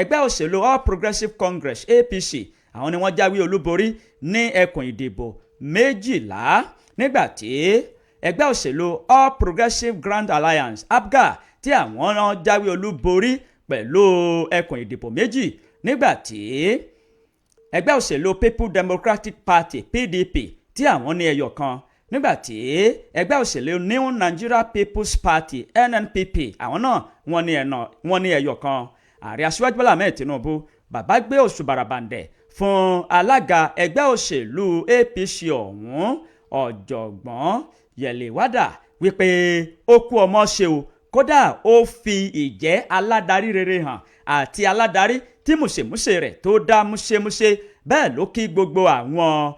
ẹgbẹ́ òṣèlú All Progressives Congress APC àwọn ni wọ́n jáwé olúborí ní ẹkùn ìdìbò 12 nígbà tí ẹgbẹ́ òṣèlú All Progressives Grand Alliance APGA tí àwọn náà jáwé olúborí pẹ̀lú ẹkùn ìdìbò méjì, nígbà tí ẹgbẹ́ òṣèlú People Democratic Party PDP tí àwọn ní ẹyọ kan, nígbà tí ẹgbẹ́ òṣèlú New Nigeria People's Party NNPP àwọn náà wọ́n ní ẹyọ kan. Ààrẹ Aṣíwájú Bọ́lá Ahmed Tinubu bàbá gbé oṣù bàràbàǹdẹ̀ fún alága ẹgbẹ́ òṣèlú APC ọ̀hún ọ̀jọ̀gbọ́n Yẹ̀lẹ̀wádà wípé ó kú ọmọ ṣe o, kódà ó fi ìjẹ́ aládarí rere hàn àti aládarí tí mùṣemúṣe rẹ̀ tó dá múṣemúṣe. Bẹ́ẹ̀ ló kí gbogbo àwọn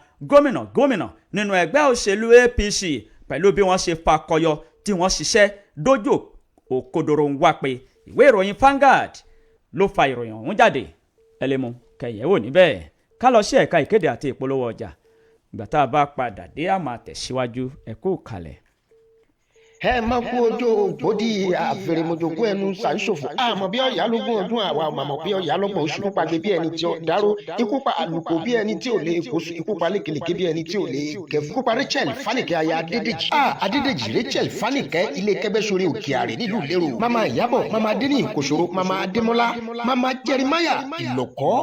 gómìnà nínú ẹgbẹ́ òṣèlú APC pẹ̀lú bí wọ́n ṣe fakọyọ tí wọ́n ṣiṣẹ́ dójú òkodoro ń wá pé. Ìwé ìròyìn Vanguard ló fa ìròyìn ọ̀hún jáde, ẹ lè mú kẹyẹ̀wò níbẹ̀. Ká lọ sí ẹ̀ka ìkéde àti ìpolówó ọjà. Ìgbà tá a bá padà dé a máa tẹ̀síwájú, ẹ kú kalẹ̀. ẹ má kú ojú ògbódì àfẹrẹmọjòkó ẹnu ṣàǹṣòfò àmọ́ bí ọyà lógún ọdún àwa ọmọ bí ọyà lọ́gbọ̀n oṣù pípa gbé bí ẹni tí ó dárò ikú pa àlùkò bí ẹni tí ò lè kóṣù ikú pa lékelèké bí ẹni tí ò lè kẹfù ikú pa Rachel Fáníkẹ́ aya Adédèjì Adédèjì Rachel Fáníkẹ́ ilé kẹbẹsọrí òkè àrè nílùú Lérò mama Ìyábọ̀ mama Adéní Ìkòsòrò mama Adémọ́lá mama Jeremiah Ìlọ̀kọ́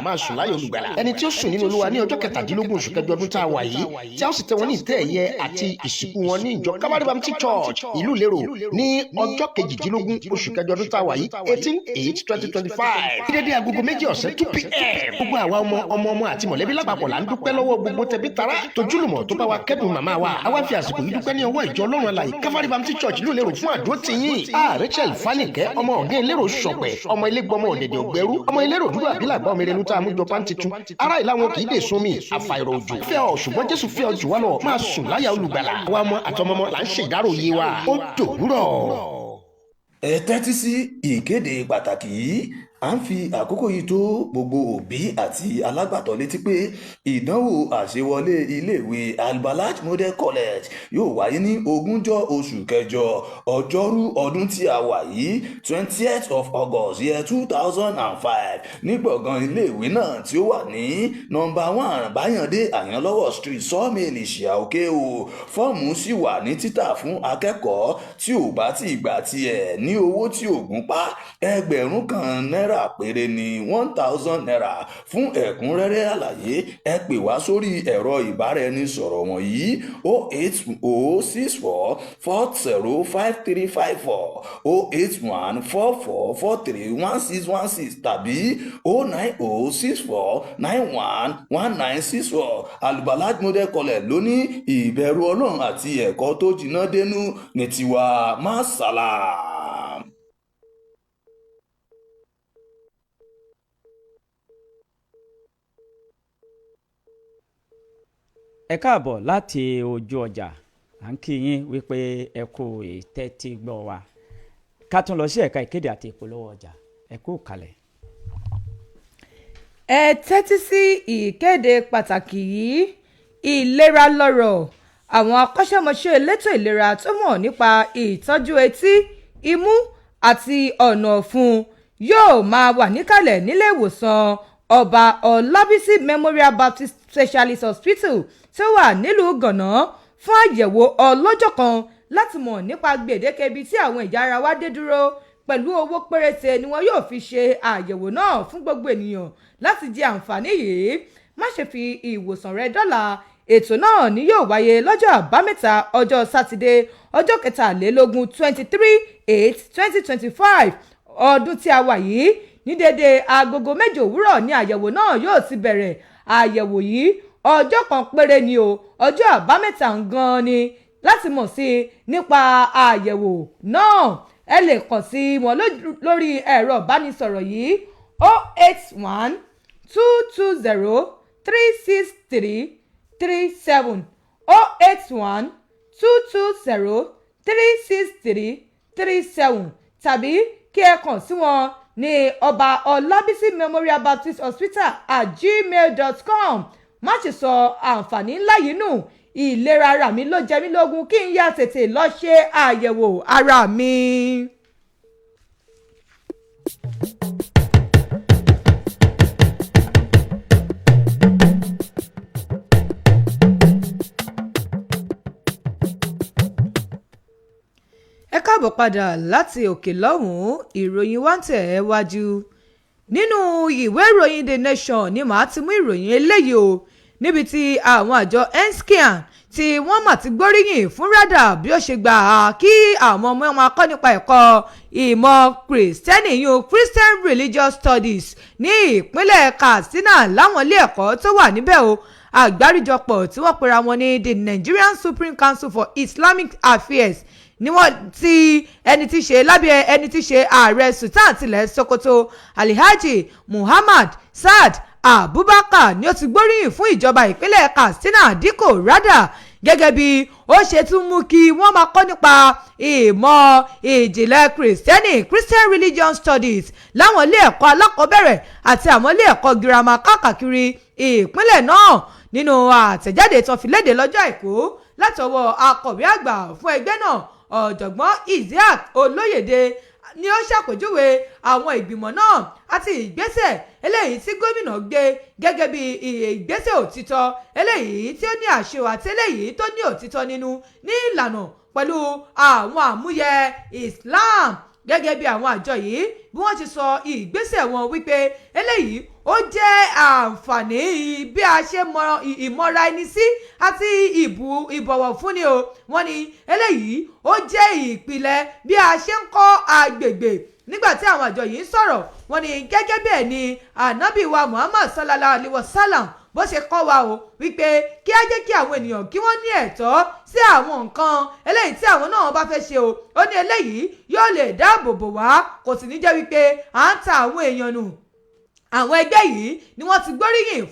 máa sùn láyọ̀ olùgbàlà ẹni tí ó sùn nínú Olúwa ní ọjọ́ 17 oṣù kẹjọ ọdún tá a wà yìí tí a ó sì tẹ́ wọn ní ìtẹ́ ẹ̀yẹ àti ìsìnkú wọn ní ìjọ Calvary Baptist Church ìlú Lérò ní ọjọ́ 18 oṣù kẹjọ ọdún tá a wà yìí 18/8/2025 ní dédé agogo 2 ọ̀sán 2 p.m. gbogbo àwa ọmọ àti mọ̀lẹ́bí lápapọ̀ là ń dúpẹ́ lọ́wọ́ gbogbo tẹbí tará tójúlùmọ̀ tó bá wa kẹ́dùn màmá wa àwa fi àsìkò yìí dúpẹ́ ní ọwọ́ ìjọ Ọlọ́run alààyè Calvary Baptist Church ìlú Lérò fún àdúró tiyín Rachel Fáníkẹ́ ọmọ ọ̀gẹ́ Lérò Ṣọ̀pẹ̀ ọmọ ilé gbọmọ ọ̀dẹ̀dẹ̀ ògbẹ́rú ọmọ Lérò dúró àbílàgbà ọmọ erelu tá a mú jọ pàǹtí tún ara ìlà wọn kì í dè sómi àfàìrọ̀ òjò fẹ́ ọ ṣùgbọ́n Jésù fẹ́ ọ jù wá lọ máa sùn láyà olùgbàlà àwa ọmọ àtọmọmọ là ń ṣèdárò yé wa ó dòwúrọ̀. ẹ tẹ́tí sí ìkéde pàtàkì yìí. À ń fi àkókò yìí tó gbogbo òbí àti alágbàtọ́ létí pé ìdánwò àṣewọlé iléèwé Albalaj Model College yóò wáyé ní 20 oṣù kẹjọ ọjọ́rú ọdún tí a wà yìí 20th of August year 2005 ní gbọ̀ngàn iléèwé náà tí ó wà ní nọ́mbà 1 Báyọ̀dé Àyànlọ́wọ́ Street Sawmill Ìṣìà Òkè o. Fọ́ọ̀mù sì wà ní títà fún akẹ́kọ̀ọ́ tí ò bá ti gbà tiẹ̀ ní owó tí ògùn pa ẹgbẹ̀rún kan náírà péré ní 1000 naira. Fún ẹ̀kúnrẹ́rẹ́ àlàyé ẹ pè wá sórí ẹ̀rọ ìbáraẹnisọ̀rọ̀ wọ̀nyí 08064405354 08144431616 tàbí 09064911964. Albalaj Model College ló ní ìbẹ̀rù Ọlọ́run àti ẹ̀kọ́ tó jiná dénú ní tiwa. Masala. Ẹ káàbọ̀ láti ojú ọjà, à ń kí yín wípé ẹ kú ìtẹ́tí gbọ́ wa. Ká tún lọ sí ẹ̀ka ìkéde àti ìpolówó ọjà, ẹ kú kalẹ̀. Ẹ tẹ́tí sí ìkéde pàtàkì yìí. Ìlera lọ́rọ̀. Àwọn akọ́ṣẹ́mọṣẹ́ elétò ìlera tó mọ̀ nípa ìtọ́jú etí, imú àti ọ̀nà ọ̀fun yóò máa wà níkàlẹ̀ nílé ìwòsàn Ọba Ọlábísí Memorial Baptist Specialist Hospital tó wà nílùú Gànà fún àyẹ̀wò ọlọ́jọ́ kan láti mọ̀ nípa gbèdéke ibi tí àwọn ẹ̀yà ara wa dé dúró. Pẹ̀lú owó péréte ni wọn yóò fi ṣe àyẹ̀wò náà fún gbogbo ènìyàn láti jẹ àǹfààní yìí. Má ṣe fi ìwòsàn rẹ dọ́là. Ètò náà ni yóò wáyé lọ́jọ́ àbámẹ́ta ọjọ́ sátidé ọjọ́ 23/8/2025 ọdún tí a wà yìí ní dédé agogo 7 òwúrọ̀ ní àyẹ̀wò náà yóò ti bẹ̀rẹ̀. Àyẹ̀wò yìí ọjọ́ kan péré ni o, ọjọ́ àbámẹ́ta gan ni. Láti mọ̀ sí nípa àyẹ̀wò náà ẹ lè kàn sí wọn lórí ẹ̀rọ ìbánisọ̀rọ̀ yìí 081 220 36337 081 220 36337 tàbí kí ẹ kàn sí wọn ní Ọba Ọlábísí Memorial Baptist Hospital @gmail.com. Má ṣe sọ àǹfààní ńlá yìí nù. Ìlera ara mi ló jẹ mí lógún kí n yá tètè lọ ṣe àyẹ̀wò ara mi. káàbọ̀ padà láti òkè lọ́hùn-ún ìròyìn wa ń tẹ̀ ẹ́ wájú nínú ìwé ìròyìn The Nation ni màá ti mú ìròyìn eléyìí o níbi tí àwọn àjọ enscan tí wọ́n mà ti gbóríyìn fún rádà bí ó ṣe gbà á kí àwọn ọmọ wọn kọ́ nípa ẹ̀kọ́ ìmọ̀ kìrìsìtẹ́nì yún Christian Religious Studies ní ìpínlẹ̀ Katsina láwọn ilé ẹ̀kọ́ tó wà níbẹ̀ o àgbáríjọpọ̀ tí wọ́n pera wọn ní the Nigerian Supreme Council for Islamic Affairs ni wọ́n ti ẹni tí ṣe lábẹ́ ẹni tí ṣe ààrẹ Sultan tilẹ̀ Sokoto Alhaji Muhammad Saad Abubakar ni ó ti gbóríyìn fún ìjọba ìpínlẹ̀ Katsina dípò rádà gẹ́gẹ́ bí ó ṣe tún mú kí wọ́n máa kọ́ nípa ìmọ̀ ìjìnlẹ̀ kìrìsìtẹ́nì Christian Religion Studies láwọn ilé ẹ̀kọ́ alákọ̀ọ́bẹ̀rẹ̀ àti àwọn ilé ẹ̀kọ́ girama káàkiri ìpínlẹ̀ náà nínú àtẹ̀jáde tó fi léde lọ́jọ́ àìkú látọwọ́ akọ̀wé àgbà fún ẹgbẹ́ náà ọ̀jọ̀gbọ́n Isiaq Olóyèdè ni ó ṣàpèjúwe àwọn ìgbìmọ̀ náà àti ìgbésẹ̀ eléyìí tí gómìnà gbé gẹ́gẹ́ bí ìgbésẹ̀ òtítọ́ eléyìí tí ó ní àṣẹ àti eléyìí tó ní òtítọ́ nínú ní ìlànà pẹ̀lú àwọn àmúyẹ Islam gẹ́gẹ́ bí àwọn àjọ yìí bí wọ́n ti sọ ìgbésẹ̀ wọn wípé eléyìí ó jẹ́ àǹfààní bí a ṣe mọ ìmọ̀ra ẹni sí àti ìbọ̀wọ̀ fúnni o wọ́n ní eléyìí ó jẹ́ ìpìlẹ̀ bí a ṣe ń kọ́ agbègbè nígbà tí àwọn àjọ yìí ń sọ̀rọ̀ wọ́n ní gẹ́gẹ́ bẹ́ẹ̀ ni ànábì wa Muhammad sallallahu alayhi wa sallam bó ṣe kọ́ wa o wípé kí á jẹ́ kí àwọn ènìyàn kí wọ́n ní ẹ̀tọ́ sí àwọn nǹkan eléyìí tí àwọn náà bá fẹ́ ṣe o ó ní eléyìí yóò lè dáàbò bò wá kò sì ní jẹ́ wípé à ń ta àwọn èèyàn nù àwọn ẹgbẹ́ yìí ni wọ́n ti gbóríyìn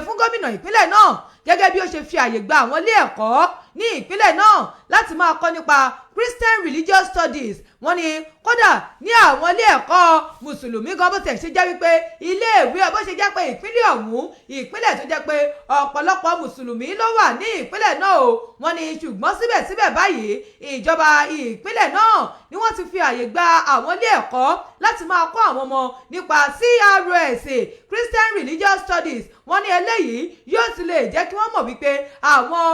fún gómìnà ìpínlẹ̀ náà gẹ́gẹ́ bí ó ṣe fi àyè gba àwọn ilé ẹ̀kọ́ ní ìpínlẹ̀ náà láti máa kọ́ nípa Christian Religious Studies wọ́n ní kódà ní àwọn ilé ẹ̀kọ́ mùsùlùmí gan bó tẹ̀ ṣe jẹ́ wípé iléèwé bó ṣe jẹ́ pé ìpínlẹ̀ ọ̀hún ìpínlẹ̀ tó jẹ́ pé ọ̀pọ̀lọpọ̀ mùsùlùmí ló wà ní ìpínlẹ̀ náà o wọ́n ní ṣùgbọ́n síbẹ̀síbẹ̀ báyìí ìjọba ìpínlẹ̀ náà ni wọ́n ti fi àyè gba àwọn ilé ẹ̀kọ́ láti máa kọ́ àwọn ọmọ nípa CRS Christian Religious Studies wọ́n ní eléyìí yóò ti lè jẹ́ kí wọ́n mọ̀ wípé àwọn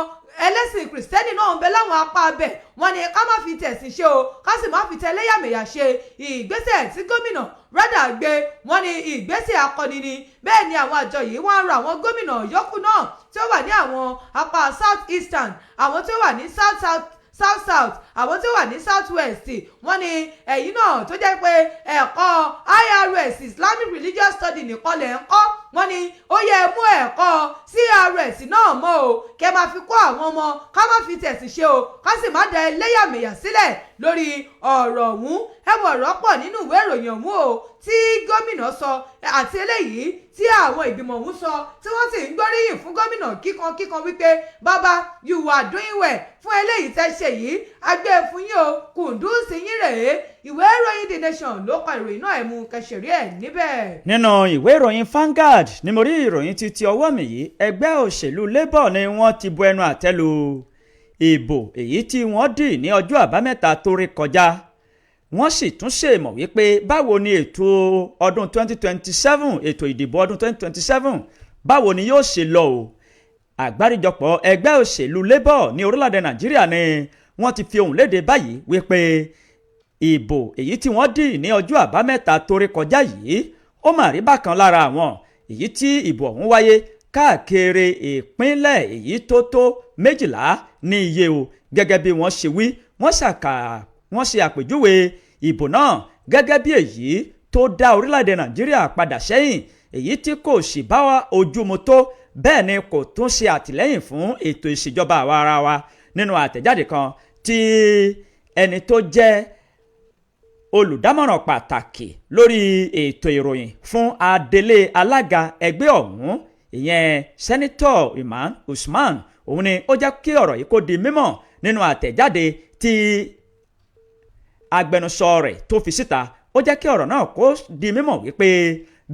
ẹlẹ́sìn kìrìsìtẹ́nì náà ń bẹ láwọn apá abẹ wọ́n ní ká má fi tẹ̀sìn ṣe o ká sì má fi tẹ̀léyàmẹ̀yà ṣe ìgbésẹ̀ tí gómìnà rádà gbé wọ́n ní ìgbésẹ̀ akọni ni bẹ́ẹ̀ ni àwọn àjọ yìí wọ́n á rọ àwọn gómìnà yòókù náà tí ó wà ní àwọn apá south eastern àwọn tí ó wà ní south àwọn tí ó wà ní south west wọ́n ní ẹ̀yìn náà tó jẹ́ pé ẹ̀kọ́ IRS Islamic Religious Study nìkan lẹ̀ ń kọ́ wọ́n ní ó yẹ mú ẹ̀kọ́ CRS náà mọ́ o kẹ́ máa fi kọ́ àwọn ọmọ ká má fi tẹ̀sìn ṣe o ká sì má da ẹlẹ́yàmẹ̀yà sílẹ̀ lórí ọ̀rọ̀ ọ̀hún ẹ̀wọ̀n ọ̀rọ̀ pọ̀ nínú ìwé ìròyìn ọ̀hún o tí gómìnà sọ àti eléyìí tí àwọn ìgbìmọ̀ ọ̀hún sọ tí wọ́n sì ń gbóríyìn fún gómìnà kíkan wípé bàbá you are doing well fún eléyìí tẹ́ ṣe yìí agbẹ́ fún yín o kùndùsí yín rèé ìwé ìròyìn The Nation ló kọ ìròyìn náà ẹ̀mú kẹsìrì ẹ̀ níbẹ̀. nínú ìwé ìròyìn Vanguard ni mo rí ìròyìn ti ọwọ́ mi yìí ẹgbẹ́ òṣèlú Labour ni wọ́n ti bu ẹnu àtẹ́ lu ìbò èyí tí wọ́n dì ní ọjọ́ àbámẹ́ta tó rí kọjá wọ́n sì tún ṣèmọ̀ wípé báwo ni ètò ọdún 2027 ètò ìdìbò ọdún 2027 báwo ni yóò ṣe lọ o àgbáríjọpọ̀ ẹgbẹ́ òṣèlú Labour ní orílẹ̀-èdè Nàìjíríà ni wọ́n ti fi ohùn léde báyìí wípé ìbò èyí tí wọ́n dì ní ọjọ́ àbámẹ́ta tó rí kọjá yìí ó mà rí bákan lára àwọn èyí tí ìbò ọ̀hún wáyé káàkiri ìpínlẹ̀ èyí tó 12 ní iye o gẹ́gẹ́ bí wọ́n ṣe wí wọ́n ṣe àpèjúwe ìbò náà gẹ́gẹ́ bí èyí tó dá orílẹ̀-èdè Nàìjíríà padà sẹ́yìn èyí tí kò sì bá ojú mu tó bẹ́ẹ̀ ni kò tún ṣe àtìlẹ́yìn fún ètò ìṣèjọba àwa ara wa nínú àtẹ̀jáde kan tí ẹni tó jẹ́ olùdámọ̀ràn pàtàkì lórí ètò ìròyìn fún adelé alága ẹgbẹ́ ọ̀hún ìyẹn sẹ́nitọ̀ Iman Usman òun ni ó jẹ́ kí ọ̀rọ̀ yìí kó di mímọ̀ nínú àtẹ̀jáde tí agbẹnusọ rẹ̀ tó fi síta ó jẹ́ kí ọ̀rọ̀ náà kó di mímọ̀ wípé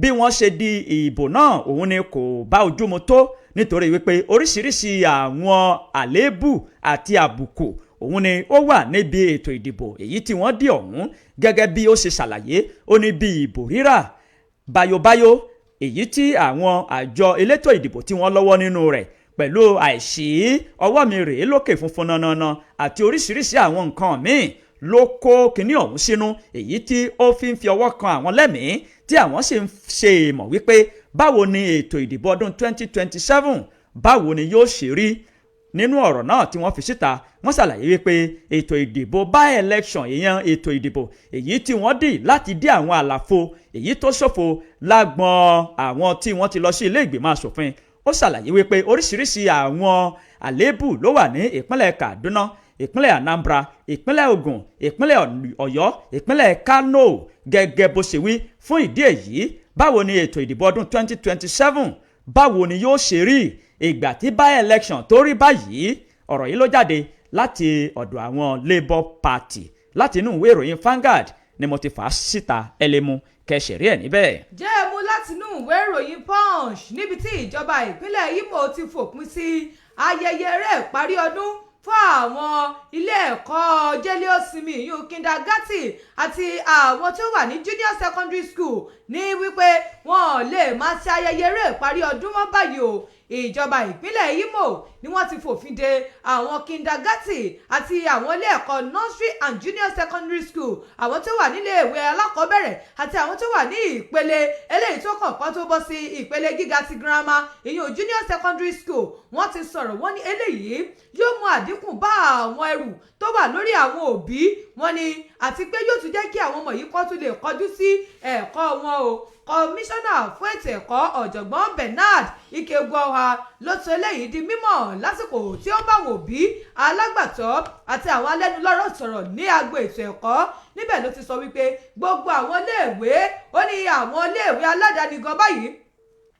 bí wọ́n ṣe di ìbò náà òun ni kò bá ojú mu tó nítorí wípé oríṣiríṣi àwọn àléébù àti àbùkù òun ni ó wà níbi ètò ìdìbò èyí tí wọ́n dì ọ̀hún gẹ́gẹ́ bí ó ṣe ṣàlàyé ó ní bí ìbò rírà báyóbáyó èyí tí àwọn àjọ elétò ìdìbò tí wọ́n lọ́wọ́ nínú rẹ̀ pẹ̀lú àìsí ọwọ́ mi rèé lókè funfun nanana àti oríṣiríṣi àwọn nǹkan míì ló kó kinní ọ̀hún sínú èyí tí ó fi ń fi ọwọ́ kan àwọn lẹ́mìí tí àwọn sì ń ṣe ìmọ̀ wípé báwo ni ètò ìdìbò ọdún 2027 báwo ni yóò ṣe rí. Nínú ọ̀rọ̀ náà tí wọ́n fi síta wọ́n ṣàlàyé wípé ètò ìdìbò by-election èèyàn ètò ìdìbò èyí tí wọ́n dì láti dí àwọn àlàfo èyí tó ṣòfò lágbọn àwọn tí wọ́n ti lọ sí ilé ìgbìmọ̀ asòfin. Ó ṣàlàyé wípé oríṣiríṣi àwọn àléébù ló wà ní ìpínlẹ̀ Kaduna, ìpínlẹ̀ Anambra, ìpínlẹ̀ Ògùn, ìpínlẹ̀ Ọ̀yọ́, ìpínlẹ̀ Kano. Gẹ́gẹ́ bó ṣe wí, fún ìdí èyí báwo ni ètò ìdìbò ọdún 2027 báwo ni yóò ṣe rí ìgbà tí by-election tó rí báyìí. Ọ̀rọ̀ yìí ló jáde láti ọ̀dọ̀ àwọn Labour Party láti inú ìwé ìròyìn Vanguard ni mo ti fà á síta ẹlẹ́mu kẹsẹ̀rí ẹ̀ níbẹ̀. jẹ́ ẹ mú láti inú ìwé ìròyìn Punch níbi tí ìjọba ìpínlẹ̀ Imo ti fòpin sí ayẹyẹ rẹ̀ parí ọdún fún àwọn ilé ẹ̀kọ́ jẹ́lẹ́òsinmi ìyún kindergarten àti àwọn tó wà ní junior secondary school ní wípé wọn lè máa ṣe ayẹyẹ rẹ̀ parí ọdún mọ́ báyìí o. Ìjọba ìpínlẹ̀ Imo ni wọ́n ti fòfin de àwọn kindergarten àti àwọn ilé ẹ̀kọ́ nursery and junior secondary school, àwọn tó wà nílé ìwé alákọ̀ọ́bẹ̀rẹ̀ àti àwọn tó wà ní ìpele eléyìí tó kọ̀ọ̀kan tó bọ́ sí ìpele gíga ti girama ìyún junior secondary school. Wọ́n ti sọ̀rọ̀ wọ́n ní eléyìí yóò mú àdínkù bá àwọn ẹrù tó wà lórí àwọn òbí wọn ni àti pé yóò tún jẹ́ kí àwọn ọmọ yìí kó tún lè kọjú sí ẹ̀kọ́ wọn o. Kọmíṣánná fún ètò ẹ̀kọ́ ọ̀jọ̀gbọ́n Bernard Ikegwuoha ló sọ eléyìí di mímọ̀ lásìkò tí ó ń bá àwọn òbí alágbàtọ́ àti àwọn alẹ́nulọ́rọ̀ sọ̀rọ̀ ní agbo ètò ẹ̀kọ́. Níbẹ̀ ló ti sọ wípé gbogbo àwọn iléèwé ó ní àwọn iléèwé aládàáni gan báyìí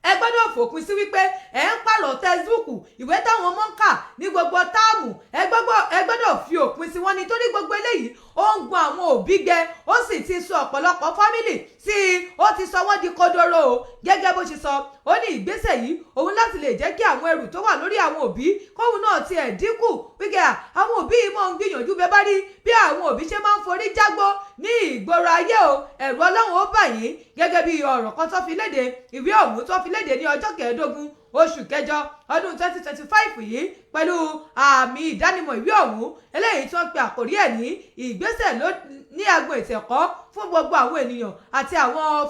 ẹ gbọ́dọ̀ fòpin sí wípé ẹ ń pààrọ̀ tẹ́síbùkù ìwé táwọn ọmọ ń kà ní gbogbo táàmù ẹ gbọ́dọ̀ fi òpin sí wọn nítorí gbogbo eléyìí ó ń gun àwọn òbí gẹ ó sì ti sọ ọ̀pọ̀lọpọ̀ fámìlì sí ó ti sọ wọ́n di kodoro o. Gẹ́gẹ́ bó ṣe sọ ó ní ìgbésẹ̀ yìí òun láti lè jẹ́ kí àwọn ẹrù tó wà lórí àwọn òbí kóhun náà tiẹ̀ dínkù wíkẹ́ àwọn òbí yìí máa ń gbìyànjú bẹ́ẹ̀ bá rí bí àwọn òbí ṣe máa ń forí jágbó ní ìgboro ayé o ẹ̀rù Ọlọ́run ó bà yín. Gẹ́gẹ́ bí ọ̀rọ̀ kan tó fi léde ìwé ọ̀hún tó fi léde ní ọjọ́ 15 oṣù kẹjọ ọdún 2025 yìí pẹ̀lú àmì ìdánimọ̀ ìwé ọ̀hún eléyìí tó ń pe àkórí ẹ̀ ní ìgbésẹ̀ ní agbo ètò ẹ̀kọ́ fún gbogbo àwọn ènìyàn àti